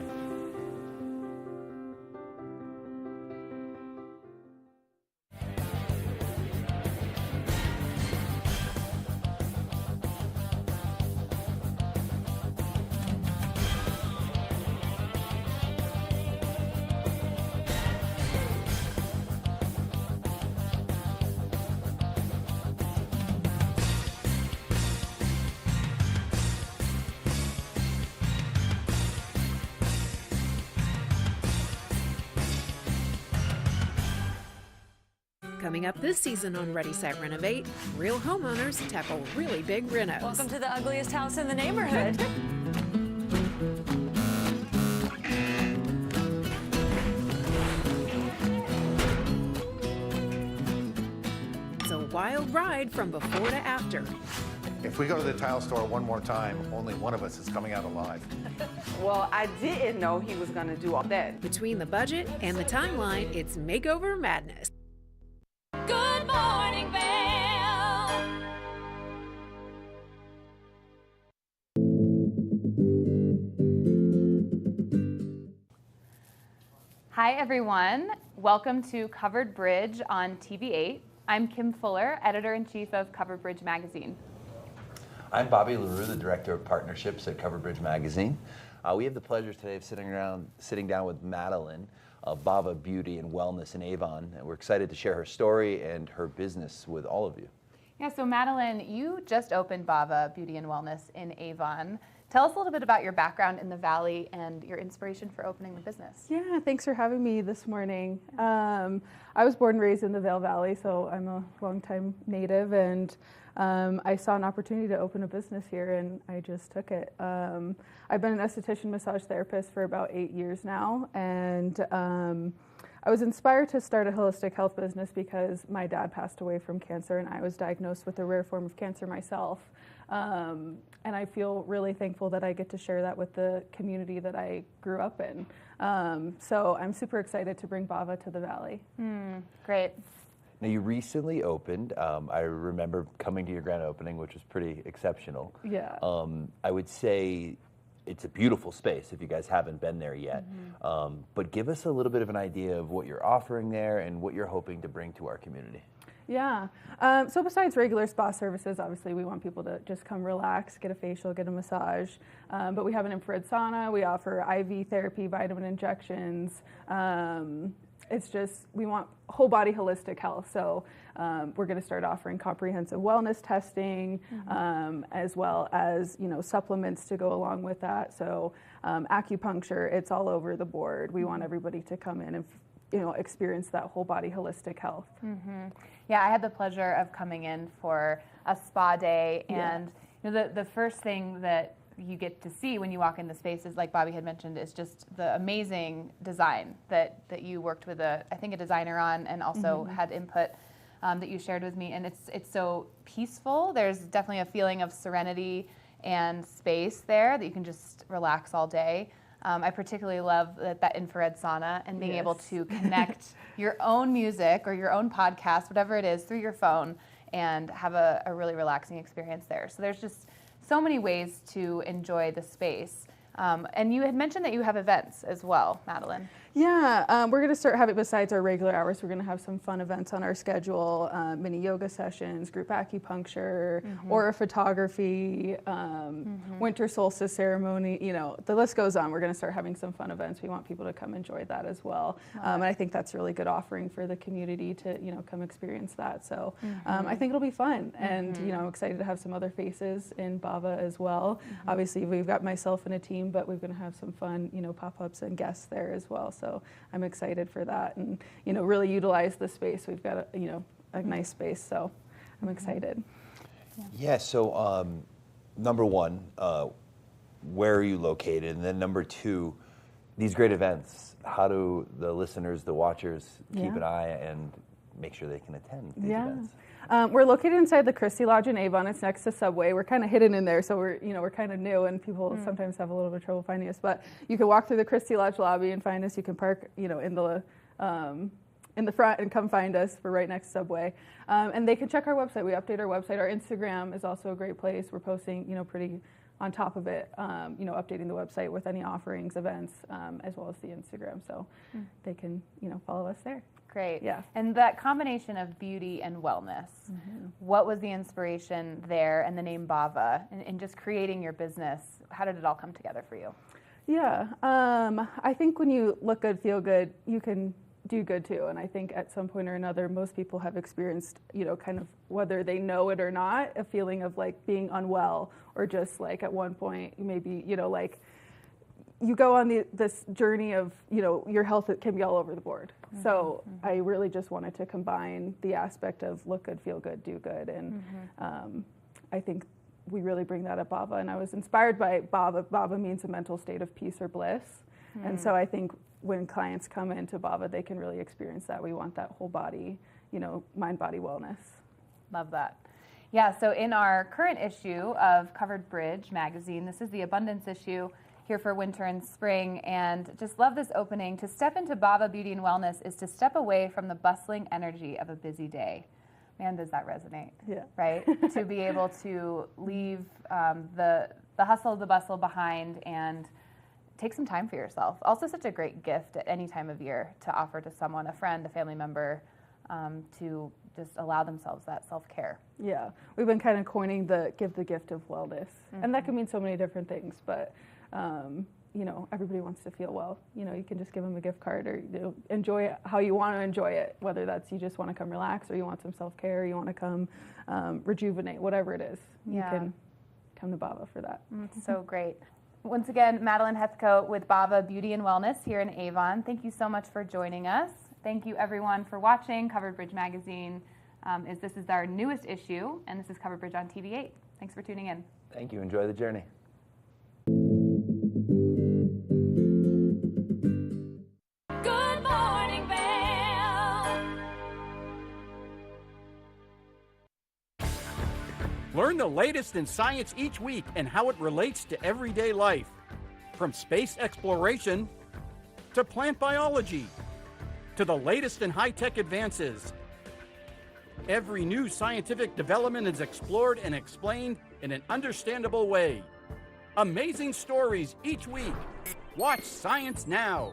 Coming up this season on Ready, Set, Renovate, real homeowners tackle really big renos. Welcome to the ugliest house in the neighborhood. It's a wild ride from before to after. If we go to the tile store one more time, only one of us is coming out alive. Well, I didn't know he was going to do all that. Between the budget and the timeline, it's makeover madness. Good morning, Vail. Hi, everyone. Welcome to Covered Bridge on TV8. I'm Kim Fuller, Editor-in-Chief of Covered Bridge Magazine. I'm Bobby LaRue, the Director of Partnerships at Covered Bridge Magazine. We have the pleasure today of sitting down with Madeline of Bava Beauty and Wellness in Avon, and we're excited to share her story and her business with all of you. Yeah, so Madeline, you just opened Bava Beauty and Wellness in Avon. Tell us a little bit about your background in the Valley and your inspiration for opening the business. Yeah, thanks for having me this morning. I was born and raised in the Vail Valley, so I'm a longtime native, and I saw an opportunity to open a business here, and I just took it. I've been an esthetician massage therapist for about 8 years now, and I was inspired to start a holistic health business because my dad passed away from cancer, and I was diagnosed with a rare form of cancer myself. And I feel really thankful that I get to share that with the community that I grew up in. So I'm super excited to bring Bava to the Valley. Great. Now, you recently opened. I remember coming to your grand opening, which was pretty exceptional. Yeah. I would say it's a beautiful space if you guys haven't been there yet. But give us a little bit of an idea of what you're offering there and what you're hoping to bring to our community. Yeah. So besides regular spa services, obviously we want people to just come relax, get a facial, get a massage. But we have an infrared sauna. We offer IV therapy, vitamin injections. It's just, we want whole body holistic health. So we're going to start offering comprehensive wellness testing, as well as, supplements to go along with that. So acupuncture, it's all over the board. We want everybody to come in and experience that whole body holistic health. Yeah, I had the pleasure of coming in for a spa day, and the first thing that you get to see when you walk in the space is, like Bobby had mentioned, is just the amazing design that you worked with I think a designer on, and also had input that you shared with me, and it's so peaceful. There's definitely a feeling of serenity and space there that you can just relax all day. I particularly love that infrared sauna and being able to connect your own music or your own podcast, whatever it is, through your phone and have a really relaxing experience there. So there's just so many ways to enjoy the space. And you had mentioned that you have events as well, Madeline. Yeah, we're going to start having, besides our regular hours, we're going to have some fun events on our schedule, mini yoga sessions, group acupuncture, aura photography, winter solstice ceremony, the list goes on. We're going to start having some fun events. We want people to come enjoy that as well. And I think that's a really good offering for the community to, come experience that. So I think it'll be fun. And, I'm excited to have some other faces in Bava as well. Obviously, we've got myself and a team, but we're going to have some fun, pop-ups and guests there as well. So I'm excited for that, and really utilize the space. We've got a nice space, so I'm excited. Yeah. So number one, where are you located, and then number two, these great events. How do the listeners, the watchers, keep an eye and make sure they can attend these events? We're located inside the Christie Lodge in Avon. It's next to Subway. We're kind of hidden in there, so we're kind of new, and people sometimes have a little bit of trouble finding us. But you can walk through the Christie Lodge lobby and find us. You can park, in the front and come find us. We're right next to Subway, and they can check our website. We update our website. Our Instagram is also a great place. We're posting, pretty on top of it, updating the website with any offerings, events, as well as the Instagram. So they can, follow us there. Great. Yeah. And that combination of beauty and wellness, what was the inspiration there and the name Bava and just creating your business? How did it all come together for you? Yeah. I think when you look good, feel good, you can do good too. And I think at some point or another, most people have experienced, kind of whether they know it or not, a feeling of like being unwell, or just like at one point, maybe, you go on this journey of, your health, it can be all over the board. So I really just wanted to combine the aspect of look good, feel good, do good. And I think we really bring that at Bava. And I was inspired by Bava. Bava means a mental state of peace or bliss. And so I think when clients come into Bava, they can really experience that. We want that whole body, mind, body wellness. Love that. Yeah, so in our current issue of Covered Bridge magazine, this is the abundance issue, here for winter and spring, and just love this opening. To step into Bava Beauty and Wellness is to step away from the bustling energy of a busy day. Man, does that resonate? Yeah. Right? To be able to leave the hustle, the bustle behind and take some time for yourself. Also such a great gift at any time of year to offer to someone, a friend, a family member, to just allow themselves that self-care. Yeah, we've been kind of coining give the gift of wellness. And that can mean so many different things, but everybody wants to feel well. You can just give them a gift card or enjoy it how you want to enjoy it, whether that's you just want to come relax or you want some self-care, you want to come rejuvenate, whatever it is. You can come to Bava for that. It's so great. Once again, Madeline Hethco with Bava Beauty and Wellness here in Avon. Thank you so much for joining us. Thank you everyone for watching. Covered Bridge Magazine this is our newest issue, and this is Covered Bridge on TV8. Thanks for tuning in. Thank you. Enjoy the journey. Good morning, Vail. Learn the latest in science each week and how it relates to everyday life. From space exploration to plant biology to the latest in high-tech advances. Every new scientific development is explored and explained in an understandable way. Amazing stories each week. Watch Science Now.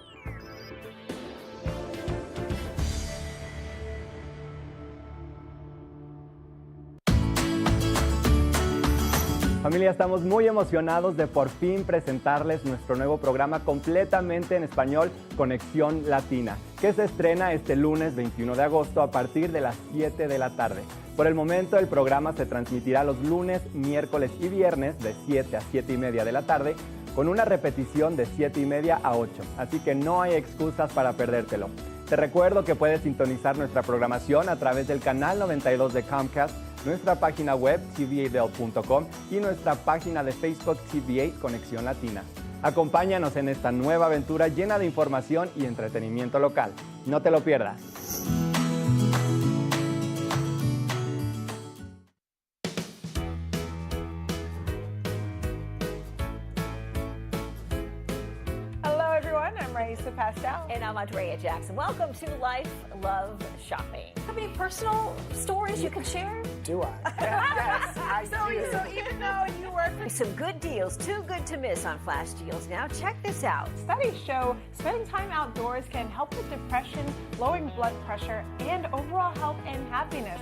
Familia, estamos muy emocionados de por fin presentarles nuestro nuevo programa completamente en español, Conexión Latina, que se estrena este lunes 21 de agosto a partir de las 7 de la tarde. Por el momento, el programa se transmitirá los lunes, miércoles y viernes de 7 a 7 y media de la tarde, con una repetición de 7 y media a 8, así que no hay excusas para perdértelo. Te recuerdo que puedes sintonizar nuestra programación a través del canal 92 de Comcast, nuestra página web tv8vail.com y nuestra página de Facebook TV8 Conexión Latina. Acompáñanos en esta nueva aventura llena de información y entretenimiento local. No te lo pierdas. Hello everyone, I'm Raisa Pastel. And I'm Andrea Jackson. Welcome to Life, Love, Shopping. Have any personal stories you can share? Do I? Yes, I do. So even though you work for... Some good deals, too good to miss on Flash Deals. Now check this out. Studies show spending time outdoors can help with depression, lowering blood pressure, and overall health and happiness.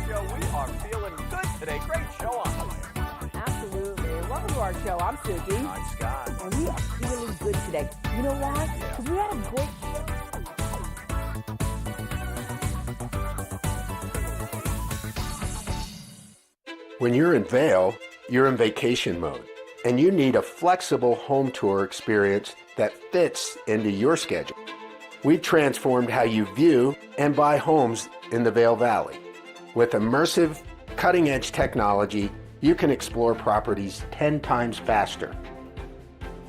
Show. We are feeling good today. Great show on the way. Absolutely. Welcome to our show. I'm Suki. I'm Scott. And we are feeling good today. You know why? Because we had a great When you're in Vail, you're in vacation mode, and you need a flexible home tour experience that fits into your schedule. We've transformed how you view and buy homes in the Vail Valley. With immersive, cutting-edge technology, you can explore properties 10 times faster.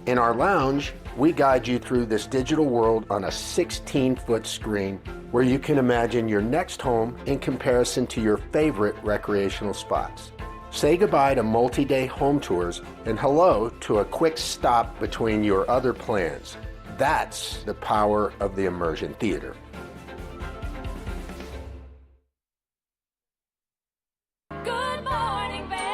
In our lounge, we guide you through this digital world on a 16-foot screen where you can imagine your next home in comparison to your favorite recreational spots. Say goodbye to multi-day home tours and hello to a quick stop between your other plans. That's the power of the Immersion Theater. Good morning, Vail.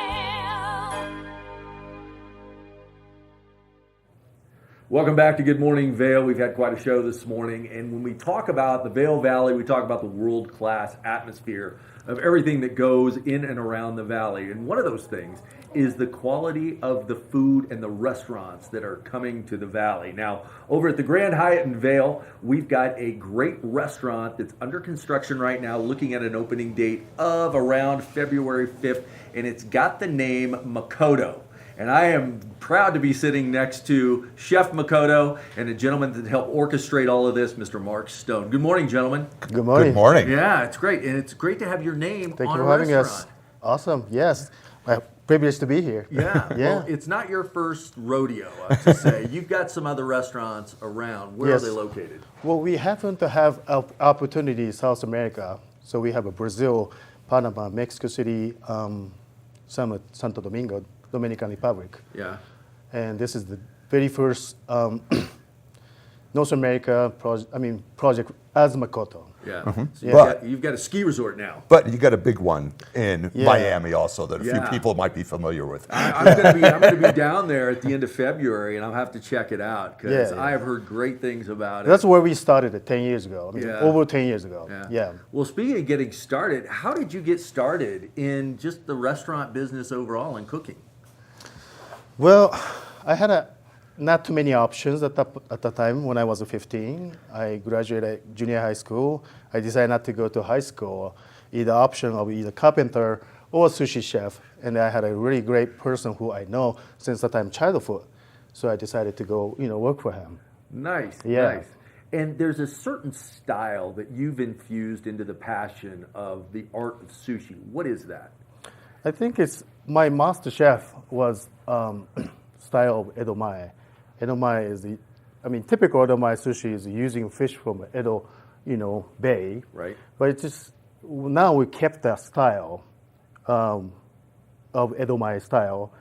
Welcome back to Good Morning Vail. We've had quite a show this morning, and when we talk about the Vail Valley, we talk about the world-class atmosphere of everything that goes in and around the valley. And one of those things is the quality of the food and the restaurants that are coming to the valley. Now, over at the Grand Hyatt in Vail, we've got a great restaurant that's under construction right now, looking at an opening date of around February 5th, and it's got the name Makoto. And I am proud to be sitting next to Chef Makoto and a gentleman that helped orchestrate all of this, Mr. Mark Stone. Good morning, gentlemen. Good morning. Good morning. Yeah, it's great. And it's great to have your name Thank on you a for having restaurant. us. Awesome. Yes. Privileged to be here. Yeah. Yeah. Well, it's not your first rodeo, I have to say. You've got some other restaurants around. Where Yes. are they located? Well, we happen to have opportunity in South America. So we have a Brazil, Panama, Mexico City, Santo Domingo, Dominican Republic. Yeah. And this is the very first North America project as Makoto. Yeah. Mhm. So But- you've got a ski resort now. But you got a big one in Yeah. Miami also that a few Yeah. people might be familiar with. I'm going to be down there at the end of February, and I'll have to check it out because Yeah, yeah. I have heard great things about it. That's where we started 10 years ago. I mean, Yeah. over 10 years ago. Yeah. Yeah. Well, speaking of getting started, how did you get started in just the restaurant business overall and cooking? Well, I had not too many options at the time when I was 15. I graduated junior high school. I decided not to go to high school. Either option of either carpenter or sushi chef. And I had a really great person who I know since the time childhood. So I decided to go, work for him. Nice, Yeah. nice. And there's a certain style that you've infused into the passion of the art of sushi. What is that? I think it's my master chef was style of Edomae. Edomae is typical Edomae sushi is using fish from Edo, bay. Right. But it's just now we kept that style of Edomae style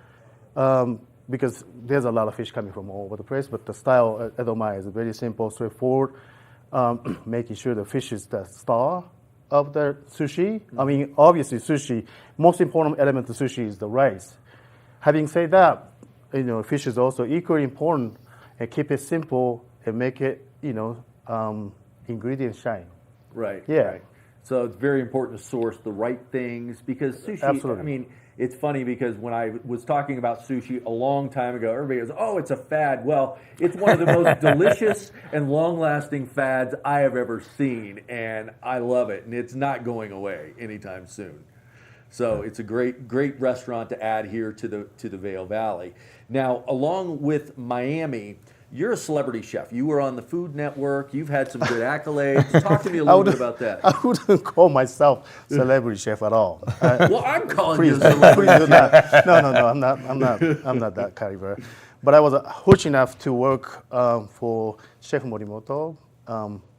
because there's a lot of fish coming from all over the place. But the style of Edomae is very simple, straightforward, making sure the fish is the star of the sushi. I mean, obviously sushi, most important element of sushi is the rice. Having said that, fish is also equally important, and keep it simple and make it, ingredients shine. Right. Yeah. Right. So it's very important to source the right things because sushi, Absolutely. I mean, it's funny because when I was talking about sushi a long time ago, everybody goes, oh, it's a fad. Well, it's one of the most delicious and long-lasting fads I have ever seen, and I love it, and it's not going away anytime soon. So it's a great restaurant to add here to the Vail Valley. Now, along with Miami, you're a celebrity chef. You were on the Food Network. You've had some good accolades. Talk to me a little bit about that. I wouldn't call myself celebrity chef at all. Well, I'm calling please, you a celebrity please do chef. not. No, I'm not that caliber. But I was fortunate enough to work for Chef Morimoto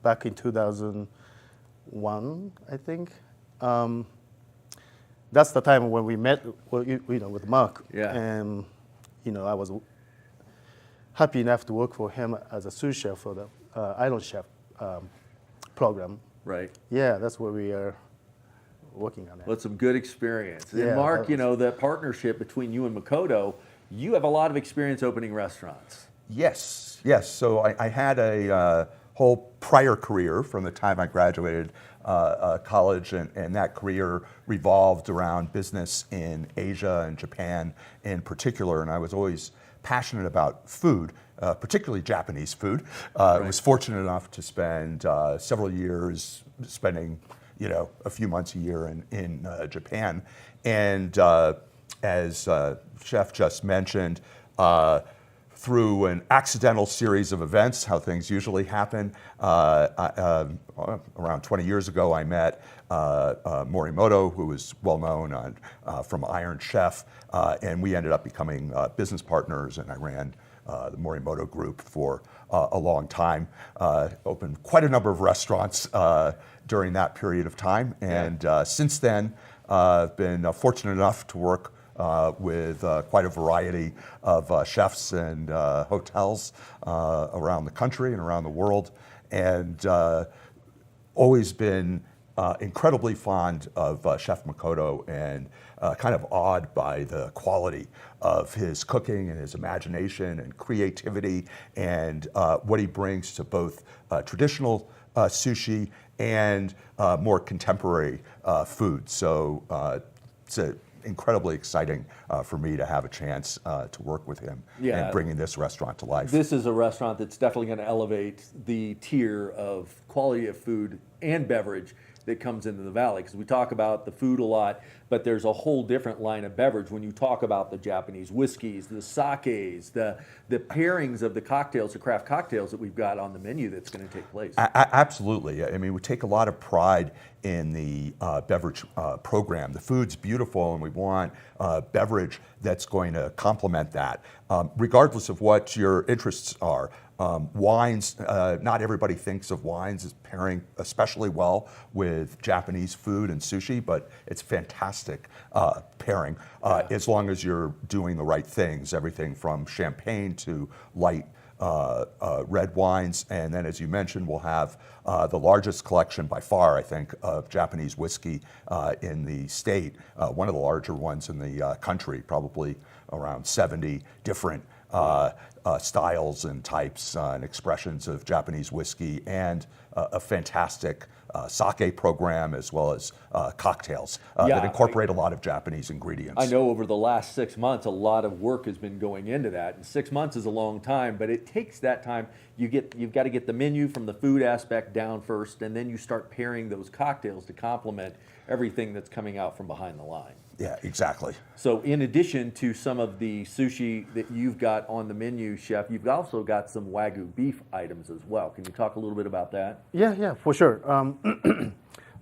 back in 2001, I think. That's the time when we met, with Mark. Yeah. And I was happy enough to work for him as a sous chef for the Island Chef program. Right. Yeah, that's where we are working on it. Well, it's some good experience. And Yeah, Mark, that was- the partnership between you and Makoto, you have a lot of experience opening restaurants. Yes. So I had a whole prior career from the time I graduated college, and that career revolved around business in Asia and Japan in particular, and I was always passionate about food, particularly Japanese food. I was fortunate enough to spend several years spending, a few months a year in Japan. And as Chef just mentioned, through an accidental series of events, how things usually happen, around 20 years ago, I met Morimoto, who was well known from Iron Chef, and we ended up becoming business partners, and I ran the Morimoto Group for a long time. Opened quite a number of restaurants during that period of time, and since then, I've been fortunate enough to work with quite a variety of chefs and hotels around the country and around the world, and always been incredibly fond of Chef Makoto and kind of awed by the quality of his cooking and his imagination and creativity and what he brings to both traditional sushi and more contemporary food. So it's incredibly exciting for me to have a chance to work with him and bringing this restaurant to life. This is a restaurant that's definitely going to elevate the tier of quality of food and beverage that comes into the valley, because we talk about the food a lot, but there's a whole different line of beverage when you talk about the Japanese whiskeys, the sakes, the pairings of the cocktails, the craft cocktails that we've got on the menu that's going to take place. Absolutely. I mean, we take a lot of pride in the beverage program. The food's beautiful, and we want beverage that's going to complement that, regardless of what your interests are. Wines, not everybody thinks of wines as pairing especially well with Japanese food and sushi, but it's fantastic pairing as long as you're doing the right things, everything from champagne to light red wines, and then, as you mentioned, we'll have the largest collection by far, I think, of Japanese whiskey in the state. One of the larger ones in the country, probably around 70 different styles and types and expressions of Japanese whiskey, and a fantastic sake program, as well as cocktails that incorporate a lot of Japanese ingredients. I know over the last 6 months, a lot of work has been going into that. And 6 months is a long time, but it takes that time. You've got to get the menu from the food aspect down first, and then you start pairing those cocktails to complement everything that's coming out from behind the line. Yeah, exactly. So in addition to some of the sushi that you've got on the menu, Chef, you've also got some Wagyu beef items as well. Can you talk a little bit about that? Yeah, for sure.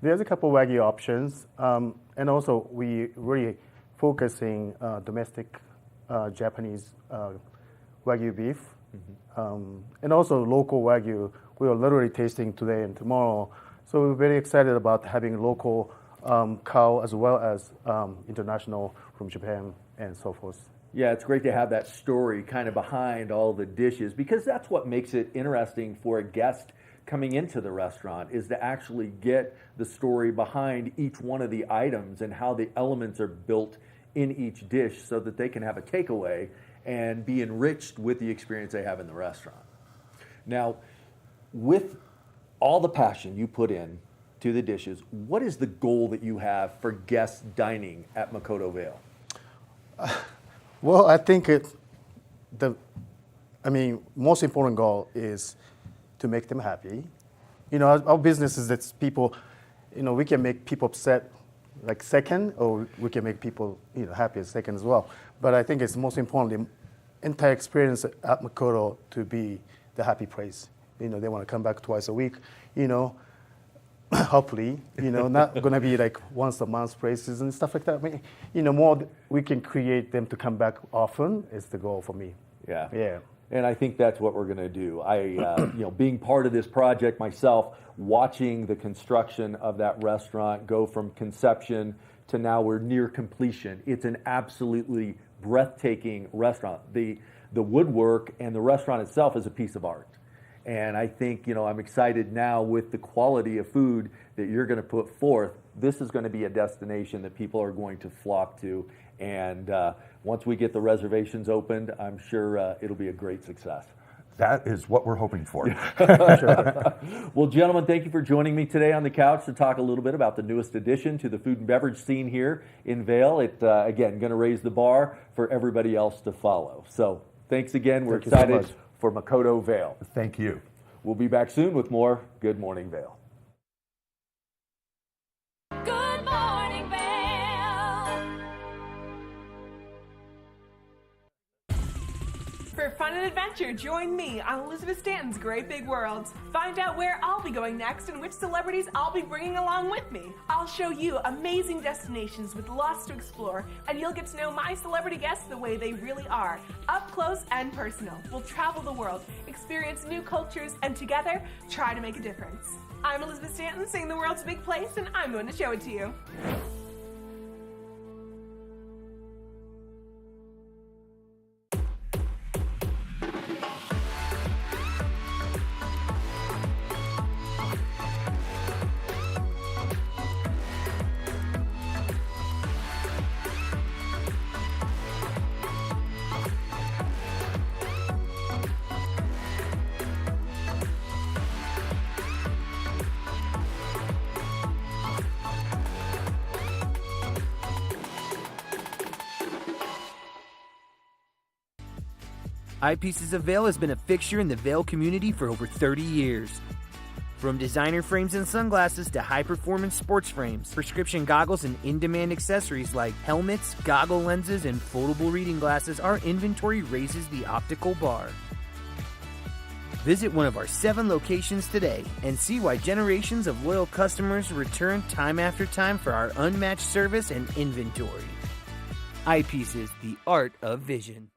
There's a couple Wagyu options, and also we really focusing domestic Japanese Wagyu beef, and also local Wagyu. We are literally tasting today and tomorrow, so we're very excited about having local cow as well as international from Japan and so forth. Yeah, it's great to have that story kind of behind all the dishes, because that's what makes it interesting for a guest coming into the restaurant, is to actually get the story behind each one of the items and how the elements are built in each dish so that they can have a takeaway and be enriched with the experience they have in the restaurant. Now, with all the passion you put in to the dishes, what is the goal that you have for guests dining at Makoto Vail? Well, I think most important goal is to make them happy. You know, our business is that people, we can make people upset like second, or we can make people, happy as second as well. But I think it's most important, the entire experience at Makoto to be the happy place. They want to come back twice a week, hopefully, not going to be like once a month places and stuff like that. More we can create them to come back often is the goal for me. Yeah. And I think that's what we're going to do. Being part of this project myself, watching the construction of that restaurant go from conception to now we're near completion. It's an absolutely breathtaking restaurant. The woodwork and the restaurant itself is a piece of art. And I think, I'm excited now with the quality of food that you're going to put forth. This is going to be a destination that people are going to flock to. And once we get the reservations opened, I'm sure it'll be a great success. That is what we're hoping for. Well, gentlemen, thank you for joining me today on the couch to talk a little bit about the newest addition to the food and beverage scene here in Vail. It, again, going to raise the bar for everybody else to follow. So thanks again. We're excited for Makoto Vail. Thank you. We'll be back soon with more Good Morning Vail. Good morning, Vail. For fun and adventure, join me on Elizabeth Stanton's Great Big World. Find out where I'll be going next and which celebrities I'll be bringing along with me. I'll show you amazing destinations with lots to explore, and you'll get to know my celebrity guests the way they really are, up close and personal. We'll travel the world, experience new cultures, and together, try to make a difference. I'm Elizabeth Stanton, saying the world's a big place, and I'm going to show it to you. Eyepieces of Vail has been a fixture in the Vail community for over 30 years. From designer frames and sunglasses to high-performance sports frames, prescription goggles, and in-demand accessories like helmets, goggle lenses, and foldable reading glasses, our inventory raises the optical bar. Visit one of our 7 locations today and see why generations of loyal customers return time after time for our unmatched service and inventory. Eyepieces, the art of vision.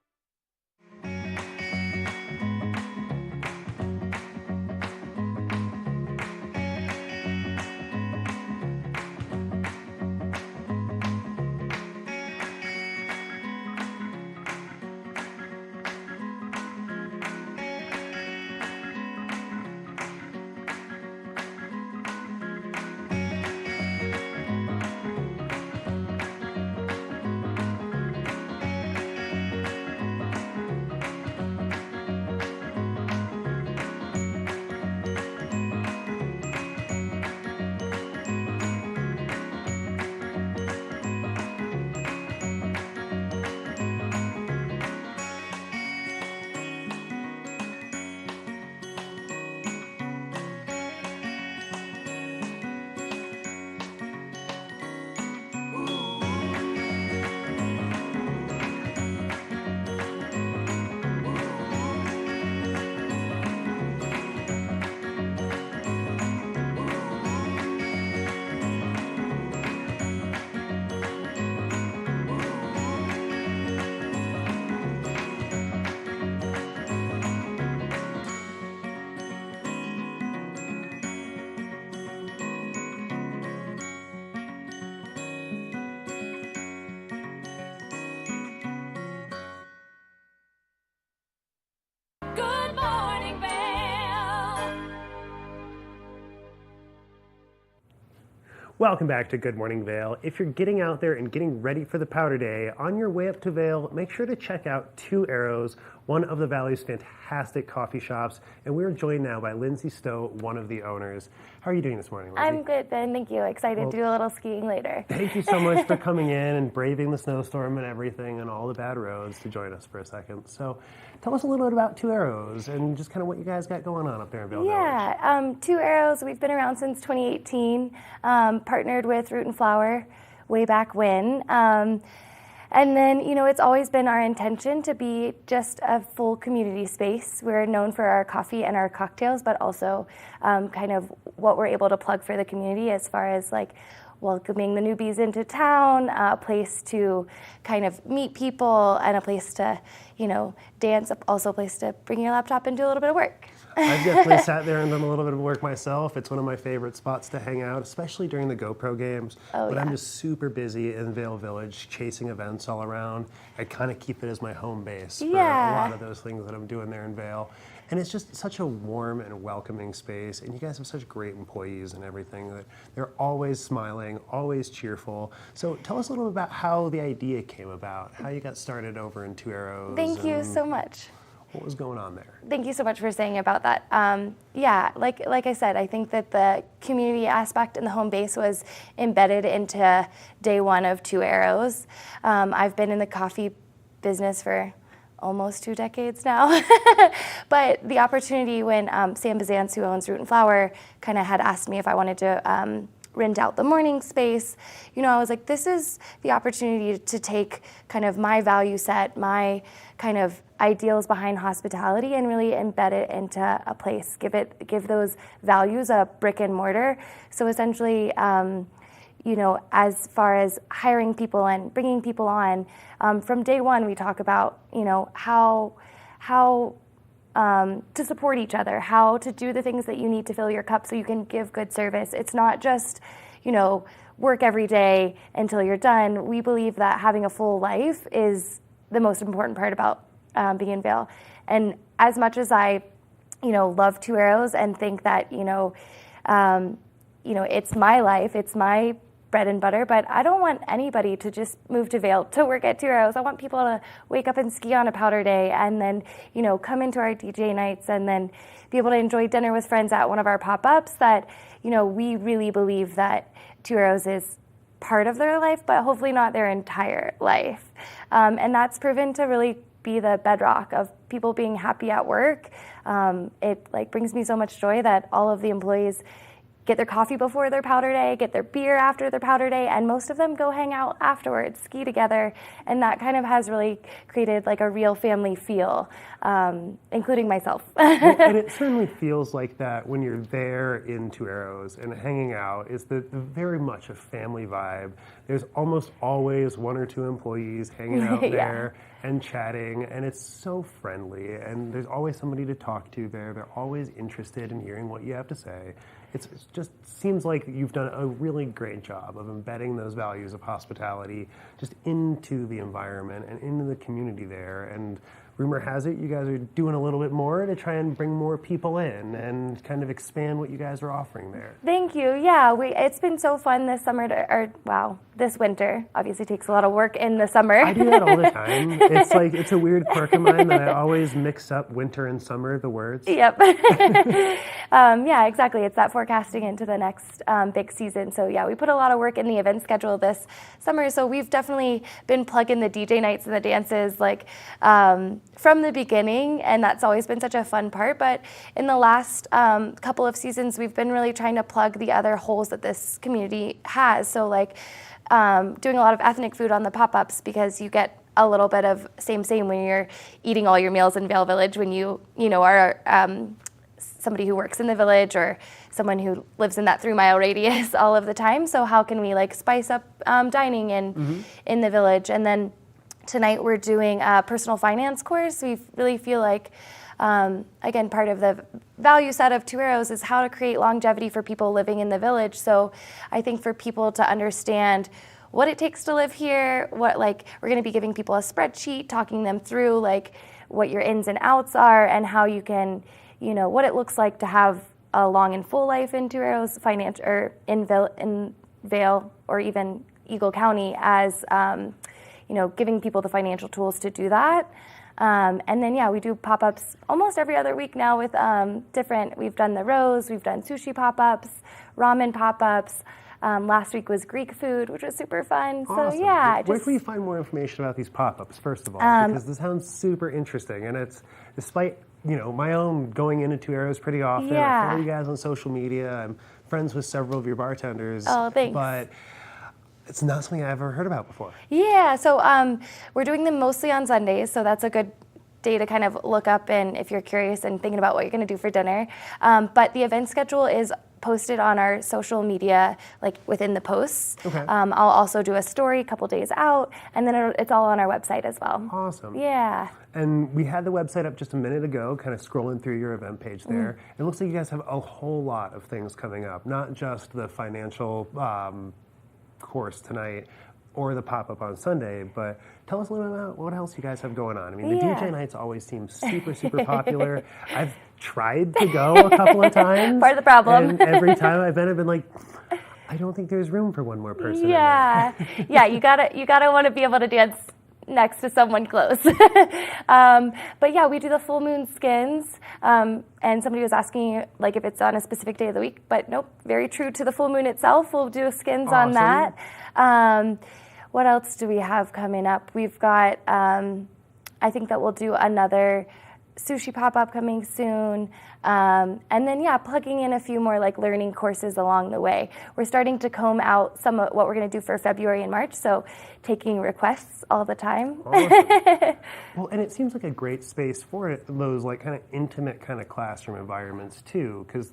Welcome back to Good Morning Vail. If you're getting out there and getting ready for the powder day, on your way up to Vail, make sure to check out Two Arrows, one of the Valley's fantastic coffee shops. And we're joined now by Lindsay Stowe, one of the owners. How are you doing this morning, Lindsay? I'm good, Ben. Thank you. Excited to do a little skiing later. Thank you so much for coming in and braving the snowstorm and everything and all the bad roads to join us for a second. So tell us a little bit about Two Arrows and just kind of what you guys got going on up there in Vail Village. Yeah, Two Arrows, we've been around since 2018, partnered with Root and Flower way back when. And then, it's always been our intention to be just a full community space. We're known for our coffee and our cocktails, but also kind of what we're able to plug for the community as far as like welcoming the newbies into town, a place to kind of meet people, and a place to, dance, also a place to bring your laptop and do a little bit of work. I've definitely sat there and done a little bit of work myself. It's one of my favorite spots to hang out, especially during the GoPro games. But I'm just super busy in Vail Village, chasing events all around. I kind of keep it as my home base for a lot of those things that I'm doing there in Vail. And it's just such a warm and welcoming space. And you guys have such great employees and everything. That they're always smiling, always cheerful. So tell us a little bit about how the idea came about, how you got started over in Two Arrows. Thank you so much. What was going on there? Thank you so much for saying about that. Like I said, I think that the community aspect and the home base was embedded into day one of Two Arrows. I've been in the coffee business for almost 2 decades now. But the opportunity when Sam Bazance, who owns Root and Flower, kind of had asked me if I wanted to rent out the morning space, I was like, this is the opportunity to take kind of my value set, my kind of ideals behind hospitality and really embed it into a place, give those values a brick and mortar. So essentially, as far as hiring people and bringing people on, from day one, we talk about, how to support each other, how to do the things that you need to fill your cup so you can give good service. It's not just, work every day until you're done. We believe that having a full life is the most important part about being in Vail. And as much as I, love Two Arrows and think that, it's my life, it's my bread and butter, but I don't want anybody to just move to Vail to work at Two Arrows. I want people to wake up and ski on a powder day and then, come into our DJ nights and then be able to enjoy dinner with friends at one of our pop-ups that, we really believe that Two Arrows is part of their life, but hopefully not their entire life. And that's proven to really be the bedrock of people being happy at work. It brings me so much joy that all of the employees get their coffee before their powder day, get their beer after their powder day, and most of them go hang out afterwards, ski together, and that kind of has really created like a real family feel, including myself. And it certainly feels like that when you're there in Two Arrows and hanging out. It's the very much a family vibe. There's almost always 1 or 2 employees hanging out there and chatting, and it's so friendly, and there's always somebody to talk to there. They're always interested in hearing what you have to say. It just seems like you've done a really great job of embedding those values of hospitality just into the environment and into the community there. And rumor has it you guys are doing a little bit more to try and bring more people in and kind of expand what you guys are offering there. Thank you. Yeah, it's been so fun this summer this winter. Obviously takes a lot of work in the summer. I do that all the time. It's a weird quirk of mine that I always mix up winter and summer, the words. Yep. Yeah, exactly. It's that forecasting into the next big season. So yeah, we put a lot of work in the event schedule this summer. So we've definitely been plugging the DJ nights and the dances from the beginning, and that's always been such a fun part. But in the last couple of seasons, we've been really trying to plug the other holes that this community has. So doing a lot of ethnic food on the pop-ups, because you get a little bit of same when you're eating all your meals in Vail Village when you are somebody who works in the village or someone who lives in that 3-mile radius all of the time. So how can we spice up dining in the village? And then tonight we're doing a personal finance course. We really feel like, again, part of the value set of Two Arrows is how to create longevity for people living in the village. So I think for people to understand what it takes to live here, we're going to be giving people a spreadsheet, talking them through what your ins and outs are and how you can, what it looks like to have a long and full life in Two Arrows in Vail or even Eagle County as, giving people the financial tools to do that. And then, we do pop-ups almost every other week now with we've done the Rose, we've done sushi pop-ups, ramen pop-ups. Last week was Greek food, which was super fun. Awesome. So yeah. Where can we find more information about these pop-ups, first of all? Because this sounds super interesting, and it's, despite, my own going into Two Arrows pretty often, I follow you guys on social media, I'm friends with several of your bartenders. Oh, thanks. But it's not something I've ever heard about before. Yeah, so we're doing them mostly on Sundays, so that's a good day to kind of look up and if you're curious and thinking about what you're going to do for dinner. But the event schedule is posted on our social media, like within the posts. Okay. I'll also do a story a couple days out, and then it's all on our website as well. Awesome. Yeah. And we had the website up just a minute ago, kind of scrolling through your event page there. It looks like you guys have a whole lot of things coming up, not just the financial course tonight or the pop-up on Sunday, but tell us a little bit about what else you guys have going on. I mean, the DJ nights always seem super, super popular. I've tried to go a couple of times. Part of the problem. And every time I've been like, I don't think there's room for one more person. Yeah. Yeah, you gotta want to be able to dance next to someone close. But yeah, we do the full moon skins. And somebody was asking like if it's on a specific day of the week, but nope, very true to the full moon itself. We'll do skins on that. What else do we have coming up? We've got, I think that we'll do another sushi pop-up coming soon. And then, plugging in a few more like learning courses along the way. We're starting to comb out some of what we're going to do for February and March, so taking requests all the time. Awesome. Well, and it seems like a great space for those like kind of intimate kind of classroom environments too, because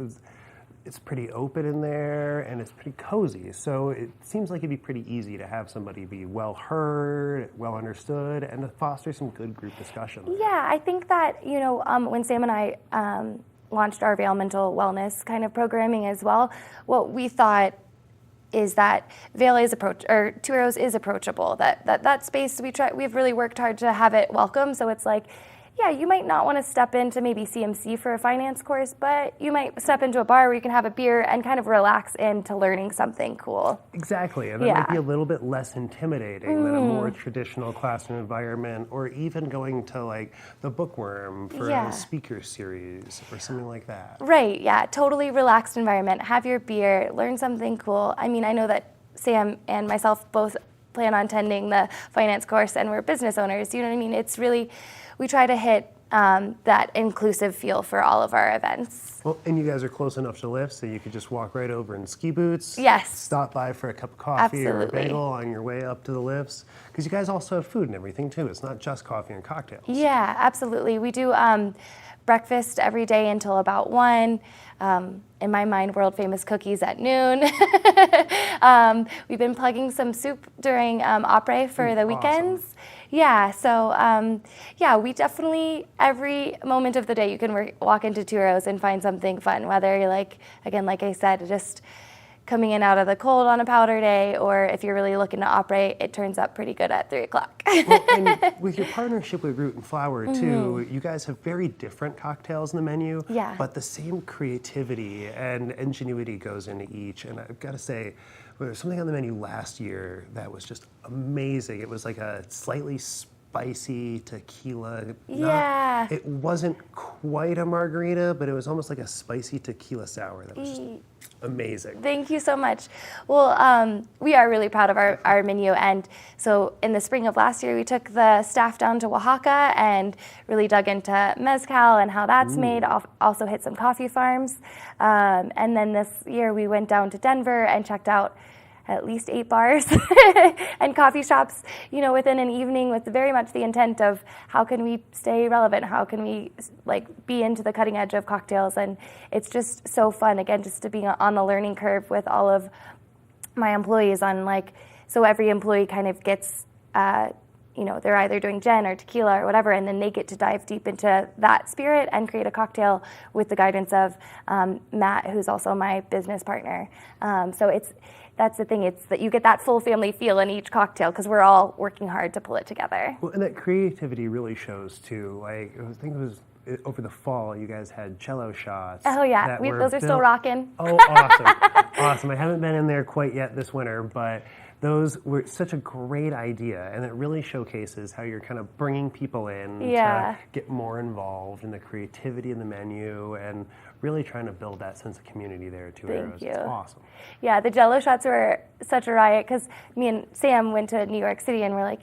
it's pretty open in there and it's pretty cozy. So it seems like it'd be pretty easy to have somebody be well heard, well understood, and to foster some good group discussion. Yeah, I think that, when Sam and I launched our Vail Mental Wellness kind of programming as well, what we thought is that Vail is Two Arrows is approachable. That space we've really worked hard to have it welcome. So it's like, yeah, you might not want to step into maybe CMC for a finance course, but you might step into a bar where you can have a beer and kind of relax into learning something cool. Exactly, and that might be a little bit less intimidating than a more traditional classroom environment, or even going to like the Bookworm for a speaker series or something like that. Right, yeah, totally relaxed environment. Have your beer, learn something cool. I mean, I know that Sam and myself both plan on attending the finance course and we're business owners, you know what I mean? It's really, we try to hit that inclusive feel for all of our events. Well, and you guys are close enough to lift, so you could just walk right over in ski boots. Yes. Stop by for a cup of coffee or a bagel on your way up to the lifts. Because you guys also have food and everything too. It's not just coffee and cocktails. Yeah, absolutely. We do breakfast every day until about 1. In my mind, world famous cookies at noon. We've been plugging some soup during opera for the weekends. Awesome. Yeah, so we definitely, every moment of the day you can walk into Two Arrows and find something fun, whether you're like I said, just coming in out of the cold on a powder day, or if you're really looking to operate, it turns up pretty good at 3 o'clock. Well, and with your partnership with Root and Flower too, you guys have very different cocktails in the menu, but the same creativity and ingenuity goes into each. And I've got to say, there was something on the menu last year that was just amazing. It was like a slightly spicy tequila. It wasn't quite a margarita, but it was almost like a spicy tequila sour that was just amazing. Thank you so much. Well, we are really proud of our menu. And so in the spring of last year, we took the staff down to Oaxaca and really dug into mezcal and how that's made. Also hit some coffee farms. And then this year we went down to Denver and checked out at least 8 bars and coffee shops, within an evening, with very much the intent of how can we stay relevant? How can we be into the cutting edge of cocktails? And it's just so fun, again, just to be on the learning curve with all of my employees so every employee kind of gets, they're either doing gin or tequila or whatever, and then they get to dive deep into that spirit and create a cocktail with the guidance of Matt, who's also my business partner. That's the thing, it's that you get that full family feel in each cocktail because we're all working hard to pull it together. Well, and that creativity really shows too. I think it was over the fall, you guys had Jello shots. Oh yeah, that those are still rocking. Oh, awesome. Awesome. I haven't been in there quite yet this winter, but those were such a great idea, and it really showcases how you're kind of bringing people in to get more involved in the creativity in the menu and really trying to build that sense of community there at Two Arrows. You. It's awesome. Yeah, the Jello shots were such a riot because me and Sam went to New York City and we're like,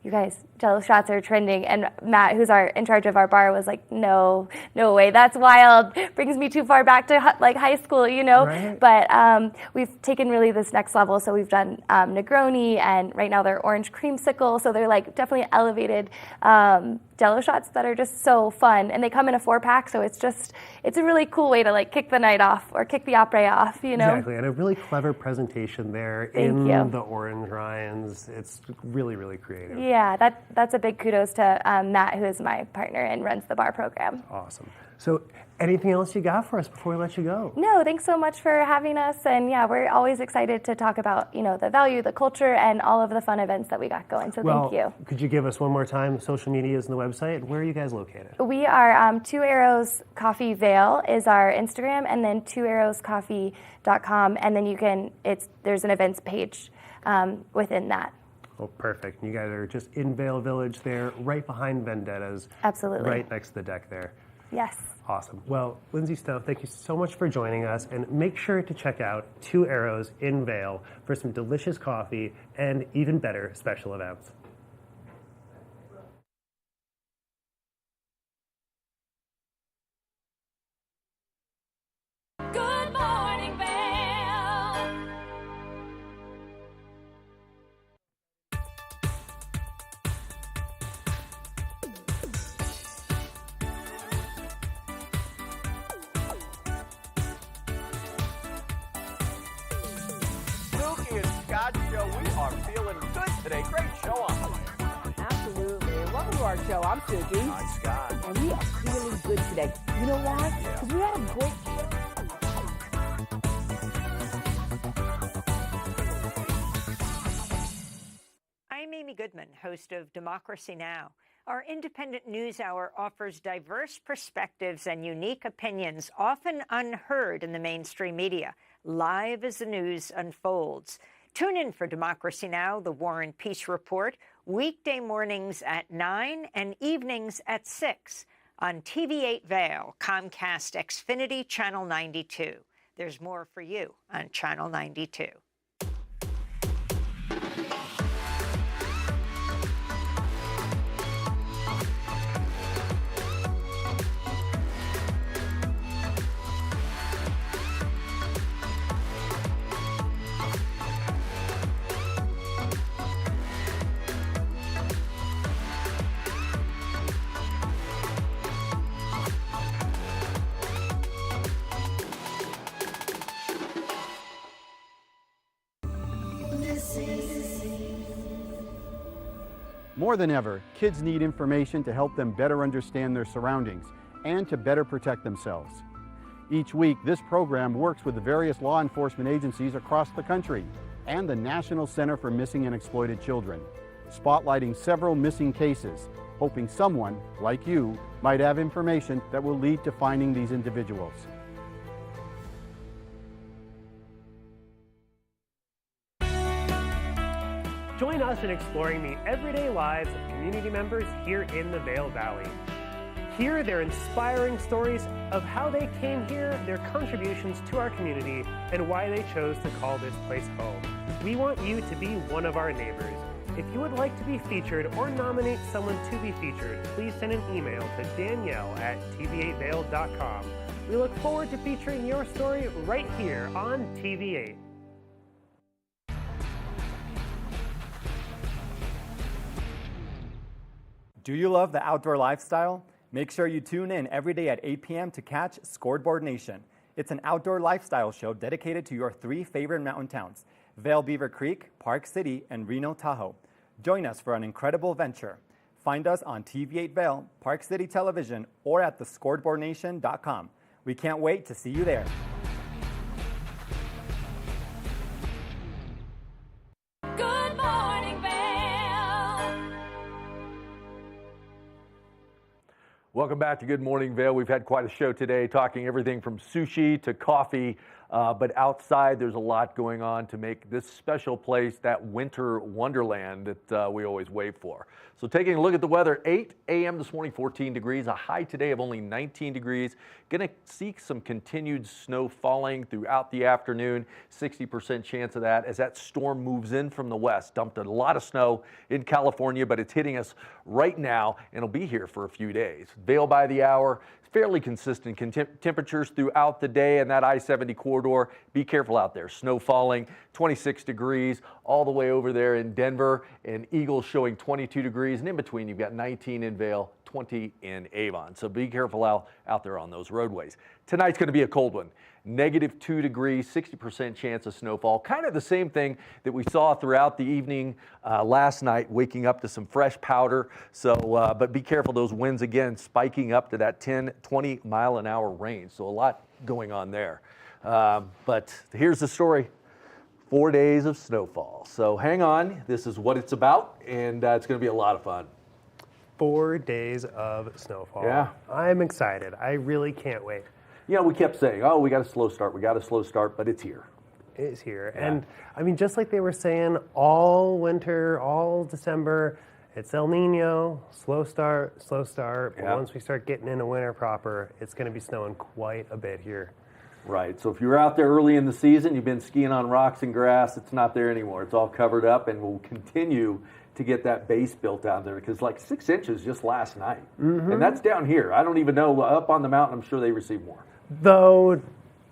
you guys, Jello shots are trending. And Matt, who's in charge of our bar, was like, no way, that's wild. Brings me too far back to like high school, you know? Right. But we've taken really this next level. So we've done Negroni, and right now they're orange creamsicle. So they're like definitely elevated Jello shots that are just so fun. And they come in a 4-pack, so it's a really cool way to like kick the night off or kick the opera off, you know? Exactly, and a really clever presentation there the orange rinds. It's really, really creative. Yeah, that's a big kudos to Matt, who is my partner and runs the bar program. Awesome. So anything else you got for us before we let you go? No, thanks so much for having us. And yeah, we're always excited to talk about, the value, the culture, and all of the fun events that we got going. So thank you. Could you give us one more time, social medias and the website? Where are you guys located? We are 2 Arrows Coffee Vail is our Instagram, and then 2arrowscoffee.com. And then there's an events page within that. Oh, perfect. You guys are just in Vail Village there, right behind Vendetta's. Absolutely. Right next to the deck there. Yes. Awesome. Well, Lindsay Stowe, thank you so much for joining us, and make sure to check out 2 Arrows in Vail for some delicious coffee and even better special events. Good morning, Vail. Spooky and Scott show. We are feeling good today. Great show on the way. Absolutely. And welcome to our show. I'm Suki. Hi, Scott. And we are feeling good today. You know why? Because we had a great show. I'm Amy Goodman, host of Democracy Now! Our independent news hour offers diverse perspectives and unique opinions, often unheard in the mainstream media, live as the news unfolds. Tune in for Democracy Now!, the War and Peace Report, weekday mornings at 9 and evenings at 6 on TV8 Vail, Comcast Xfinity Channel 92. There's more for you on Channel 92. More than ever, kids need information to help them better understand their surroundings and to better protect themselves. Each week, this program works with the various law enforcement agencies across the country and the National Center for Missing and Exploited Children, spotlighting several missing cases, hoping someone, like you, might have information that will lead to finding these individuals. Join us in exploring the everyday lives of community members here in the Vail Valley. Hear their inspiring stories of how they came here, their contributions to our community, and why they chose to call this place home. We want you to be one of our neighbors. If you would like to be featured or nominate someone to be featured, please send an email to danielle@tv8vail.com. We look forward to featuring your story right here on TV8. Do you love the outdoor lifestyle? Make sure you tune in every day at 8 p.m. to catch Scoreboard Nation. It's an outdoor lifestyle show dedicated to your 3 favorite mountain towns, Vail Beaver Creek, Park City, and Reno Tahoe. Join us for an incredible venture. Find us on TV8 Vail, Park City Television, or at thescoreboardnation.com. We can't wait to see you there. Good morning, Vail. Welcome back to Good Morning Vail. We've had quite a show today, talking everything from sushi to coffee. But outside, there's a lot going on to make this special place that winter wonderland that we always wait for. So taking a look at the weather, 8 a.m. this morning, 14 degrees, a high today of only 19 degrees. Going to see some continued snow falling throughout the afternoon, 60% chance of that as that storm moves in from the west. Dumped a lot of snow in California, but it's hitting us right now and it'll be here for a few days. Vail by the hour. Fairly consistent temperatures throughout the day, and that I-70 corridor, be careful out there. Snow falling, 26 degrees all the way over there in Denver, and Eagles showing 22 degrees, and in between you've got 19 in Vail, 20 in Avon. So be careful out there on those roadways. Tonight's going to be a cold one. -2 degrees, 60% chance of snowfall. Kind of the same thing that we saw throughout the evening last night, waking up to some fresh powder. So, but be careful, those winds again spiking up to that 10, 20 mile an hour range. So a lot going on there. But here's the story. 4 days of snowfall. So hang on, this is what it's about, and it's going to be a lot of fun. 4 days of snowfall. Yeah. I'm excited. I really can't wait. You know, we kept saying, oh, we got a slow start, but it's here. It's here. Yeah. And I mean, just like they were saying all winter, all December, it's El Nino, slow start. But once we start getting into winter proper, it's going to be snowing quite a bit here. Right. So if you were out there early in the season, you've been skiing on rocks and grass, it's not there anymore. It's all covered up, and we'll continue to get that base built out there, because like 6 inches just last night. Mm-hmm. And that's down here. I don't even know. Up on the mountain, I'm sure they receive more. Though,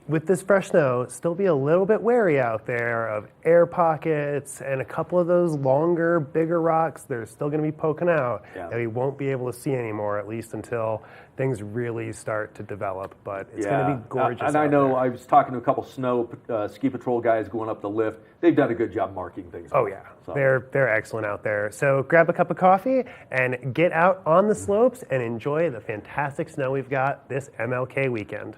with this fresh snow, still be a little bit wary out there of air pockets and a couple of those longer, bigger rocks. They're still going to be poking out that we won't be able to see anymore, at least until things really start to develop. But it's going to be gorgeous. And I know I was talking to a couple snow ski patrol guys going up the lift. They've done a good job marking things. Oh, yeah. So. They're excellent out there. So grab a cup of coffee and get out on the slopes and enjoy the fantastic snow we've got this MLK weekend.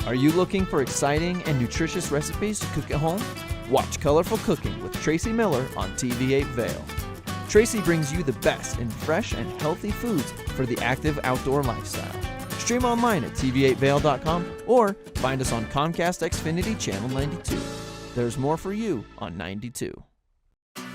Are you looking for exciting and nutritious recipes to cook at home? Watch Colorful Cooking with Tracy Miller on TV8 Vail. Tracy brings you the best in fresh and healthy foods for the active outdoor lifestyle. Stream online at tv8vail.com or find us on Comcast Xfinity Channel 92. There's more for you on 92.